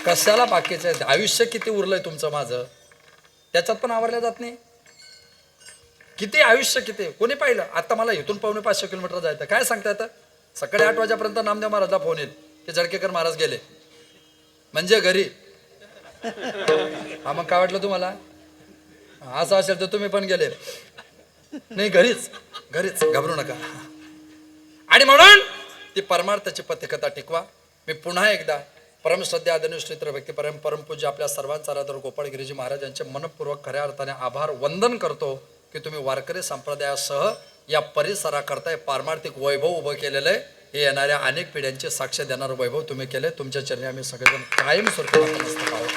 कशाला बाकीचं आहे? आयुष्य किती उरलंय तुमचं माझं, त्याच्यात पण आवरल्या जात नाही. किती आयुष्य किती कोणी पाहिलं? आता मला इथून 450 किलोमीटर जायचं, काय सांगता येतं? सकाळी 8 वाजेपर्यंत नामदेव महाराजला फोन येईल ते जळकेकर महाराज गेले म्हणजे घरी. हा मग काय वाटलं तुम्हाला? असं असेल तर तुम्ही पण गेले नाही, घरीच घरीच, घाबरू नका. आणि म्हणून ती परमार्थाची पथकथा टिकवा. मी पुन्हा एकदा परमश्रद्धेय आदरणीय श्रीत्र व्यक्ती परमपूज्य आपल्या सर्वांचा आदर गोपाळगिरीजी महाराजांचे मनपूर्वक खऱ्या अर्थाने आभार वंदन करतो की तुम्ही वारकरी संप्रदायासह या परिसराकरता पारमार्थिक वैभव उभं केलेलं आहे. हे येणाऱ्या अनेक पिढ्यांची साक्ष देणारं वैभव तुम्ही केले. तुमच्या चरणी आम्ही सगळेजण कायम स्वरूपी नतमस्तक आहोत.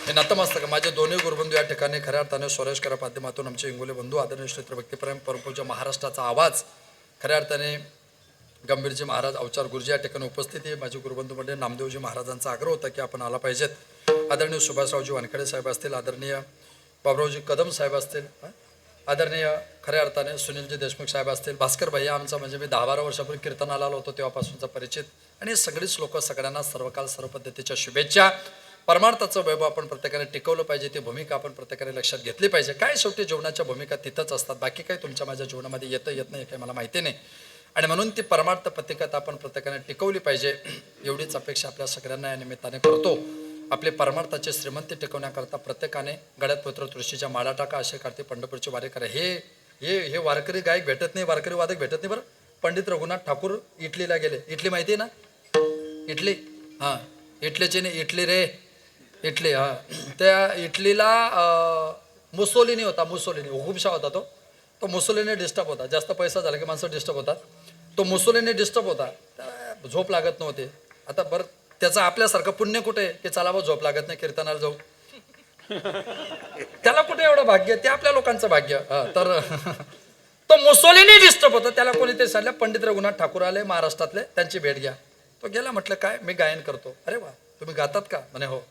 हे नतमस्तक माझे दोन्ही गुरुबंधू या ठिकाणी खऱ्या अर्थाने स्वरेशकर माध्यमातून आमचे इंगोले बंधू आदरणीय श्रीत्र व्यक्ती परमपूज्य महाराष्ट्राचा आवाज खऱ्या अर्थाने गंभीरजी महाराज अवचार गुरुजी या ठिकाणी उपस्थित आहे. माझे गुरुबंधू म्हणजे नामदेवजी महाराजांचा आग्रह होता की आपण आला पाहिजेत. आदरणीय सुभाषरावजी वानखेडे साहेब असतील, आदरणीय बाबरावजी कदम साहेब असतील, आदरणीय खऱ्या अर्थाने सुनीलजी देशमुख साहेब असतील, भास्कर भैया आमचा म्हणजे मी 10-12 वर्षापूर्वी कीर्तनाला आलो होतो तेव्हापासूनचा परिचित, आणि सगळीच लोक सगळ्यांना सर्वकाल सर्व पद्धतीच्या शुभेच्छा. परमार्थाचं वैभव आपण प्रत्येकाने टिकवलं पाहिजे, ती भूमिका आपण प्रत्येकाने लक्षात घेतली पाहिजे. काय शेवटी जीवनाच्या भूमिका तिथंच असतात, बाकी काय तुमच्या माझ्या जीवनामध्ये येत नाही काही मला माहिती नाही. आणि म्हणून ती परमार्थ पत्रिका आपण प्रत्येकाने टिकवली पाहिजे एवढीच अपेक्षा आपल्या सगळ्यांना या निमित्ताने करतो. आपले परमार्थाचे श्रीमंती टिकवण्याकरता प्रत्येकाने गळ्यात पत्र तुळशीच्या माळा टाका, असे कार्तिक पंढरपूरचे वारे करा. हे वारकरी गायक भेटत नाही, वारकरी वादक भेटत नाही. बरं, पंडित रघुनाथ ठाकूर इटलीला गेले. इटली माहिती आहे ना? इटली, हां, इटलीची नाही, इटली रे, इटली. हां, त्या इटलीला मुसोलिनी होता, मुसोलिनी हुकुमशाह होता. तो मुसोलिनी डिस्टर्ब होता. जास्त पैसा झाला की माणसं डिस्टर्ब होतात. तो मुसोलिनी डिस्टर्ब होता, झोप लागत नव्हते. आता बरं, त्याचं आपल्यासारखं पुण्य कुठे की चला बा झोप लागत नाही कीर्तनाला जाऊ, त्याला कुठे एवढं भाग्य? ते आपल्या लोकांचं भाग्य. तर तो मुसोलिनी डिस्टर्ब होता, त्याला कोणी ते सांगितलं पंडित रघुनाथ ठाकूर आले महाराष्ट्रातले, त्यांची भेट घ्या. तो गेला. म्हटलं काय? मी गायन करतो. अरे वा, तुम्ही गातात का? म्हणे हो.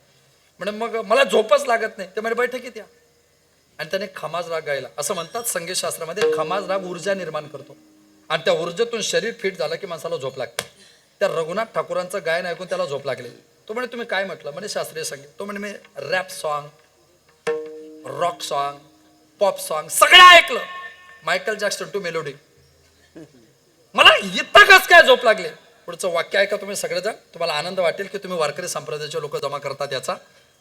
म्हणे मग मला झोपच लागत नाही. ते म्हणे बैठकीत या. आणि त्याने खमाज राग गायला. असं म्हणतात संगीतशास्त्रामध्ये, खमाज राग ऊर्जा निर्माण करतो आणि त्या ऊर्जेतून शरीर फिट झालं की माणसाला झोप लागते. त्या रघुनाथ ठाकूरांचं गायन ऐकून त्याला झोप लागली. तो म्हणे तुम्ही काय म्हटलं? म्हणे शास्त्रीय संगीत. तो म्हणे मी rap song, rock song, pop song सगळं ऐकलं, मायकल जॅक्सन टू मेलोडी. मला इतकं कस काय झोप लागले? पुढचं वाक्य ऐका तुम्ही सगळेजण, तुम्हाला आनंद वाटेल की तुम्ही वारकरी संप्रदायाचे लोक जमा करतात याचा.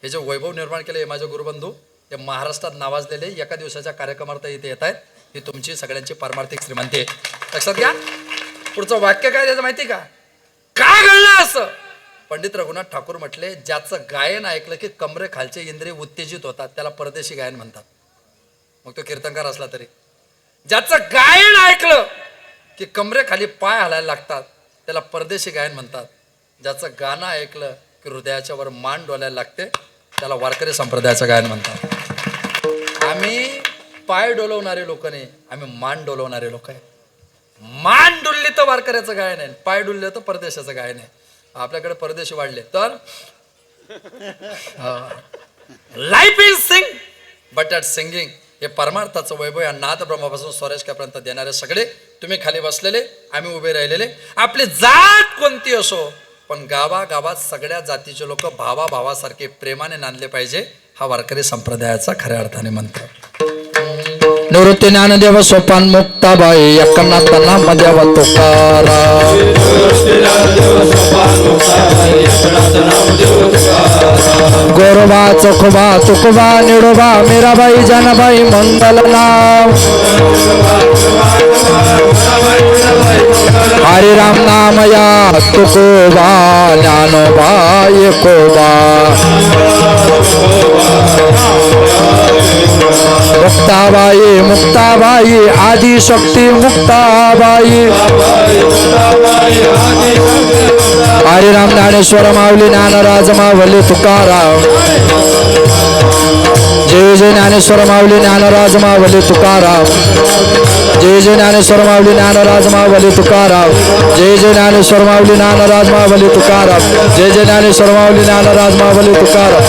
हे जे वैभव निर्माण केले हे माझे गुरुबंधू, ते महाराष्ट्रात नावाजलेले एका दिवसाच्या कार्यक्रमार्थ इथे येत आहेत. ही तुमची सगळ्यांची पारमार्थिक श्रीमंती आहे, लक्षात घ्या. पुढचं वाक्य काय त्याचं माहिती का? काय घडलं असं? पंडित रघुनाथ ठाकूर म्हटले, ज्याचं गायन ऐकलं की कमरे खालचे इंद्रिय उत्तेजित होतात त्याला परदेशी गायन म्हणतात. मग तो कीर्तनकार असला तरी. ज्याचं गायन ऐकलं की कमरे खाली पाय हलायला लागतात त्याला परदेशी गायन म्हणतात. ज्याचं गाणं ऐकलं की हृदयाच्या वर मान डोलायला लागते त्याला वारकरी संप्रदायाचं गायन म्हणतात. आम्ही पाय डोलवणारे लोक नाही, आम्ही मान डोलवणारे लोक आहे. मान डुलली तर वारकऱ्याचं गायन आहे, पाय डुलले तर परदेशाचं गायन आहे. आपल्याकडे परदेशी वाढले तर life is Singh but at singing. हे परमार्थाचं वैभव या नाद ब्रह्मापासून स्वराजकापर्यंत देणारे सगळे तुम्ही खाली बसलेले, आम्ही उभे राहिलेले. आपली जात कोणती असो पण गावागावात सगळ्या जातीचे लोक भावाभावासारखे प्रेमाने नांदले पाहिजे. हा वारकरी संप्रदायाचा खऱ्या अर्थाने मंत्र. निवृत्ती ज्ञानदेव सोपान मुक्ताबाई एकनाथांना मध्याव तुकारा. गोरोबा चोखोबा तुकोबा निडोबा मीराबाई जानबाई मंगल नाम. हरि राम नाम या तुकोबा ज्ञानोबा एकोबा. मुक्ताबाई आदिशक्ती मुक्ताबाई हरिराम ज्ञानेश्वर माऊली ज्ञानराज माऊली तुकाराम जय जय ज्ञानेश्वर माऊली ज्ञानराज माऊली तुकाराम जय जय ज्ञानेश्वर माऊली ज्ञानराज माऊली तुकाराम जय जय ज्ञानेश्वर माऊली ज्ञानराज माऊली तुकाराम जय जय ज्ञानेश्वर माऊली ज्ञानराज माऊली तुकाराम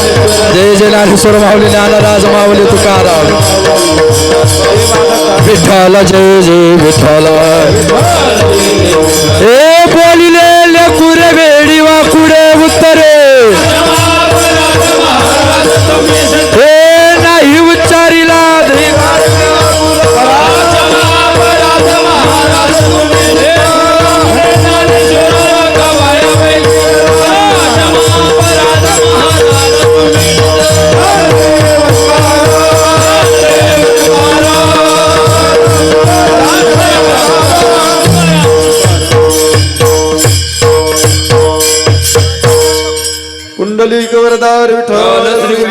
जय जय ज्ञानेश्वर माऊली ज्ञानराज माऊली तुकाराम विठ्ठल जय जय विठ्ठल ए बोलिले लेकुरे वेडी वाकुडे उत्तरे ए नाही उच्चारिला कुंडलिक वरदार विठ्ठल श्री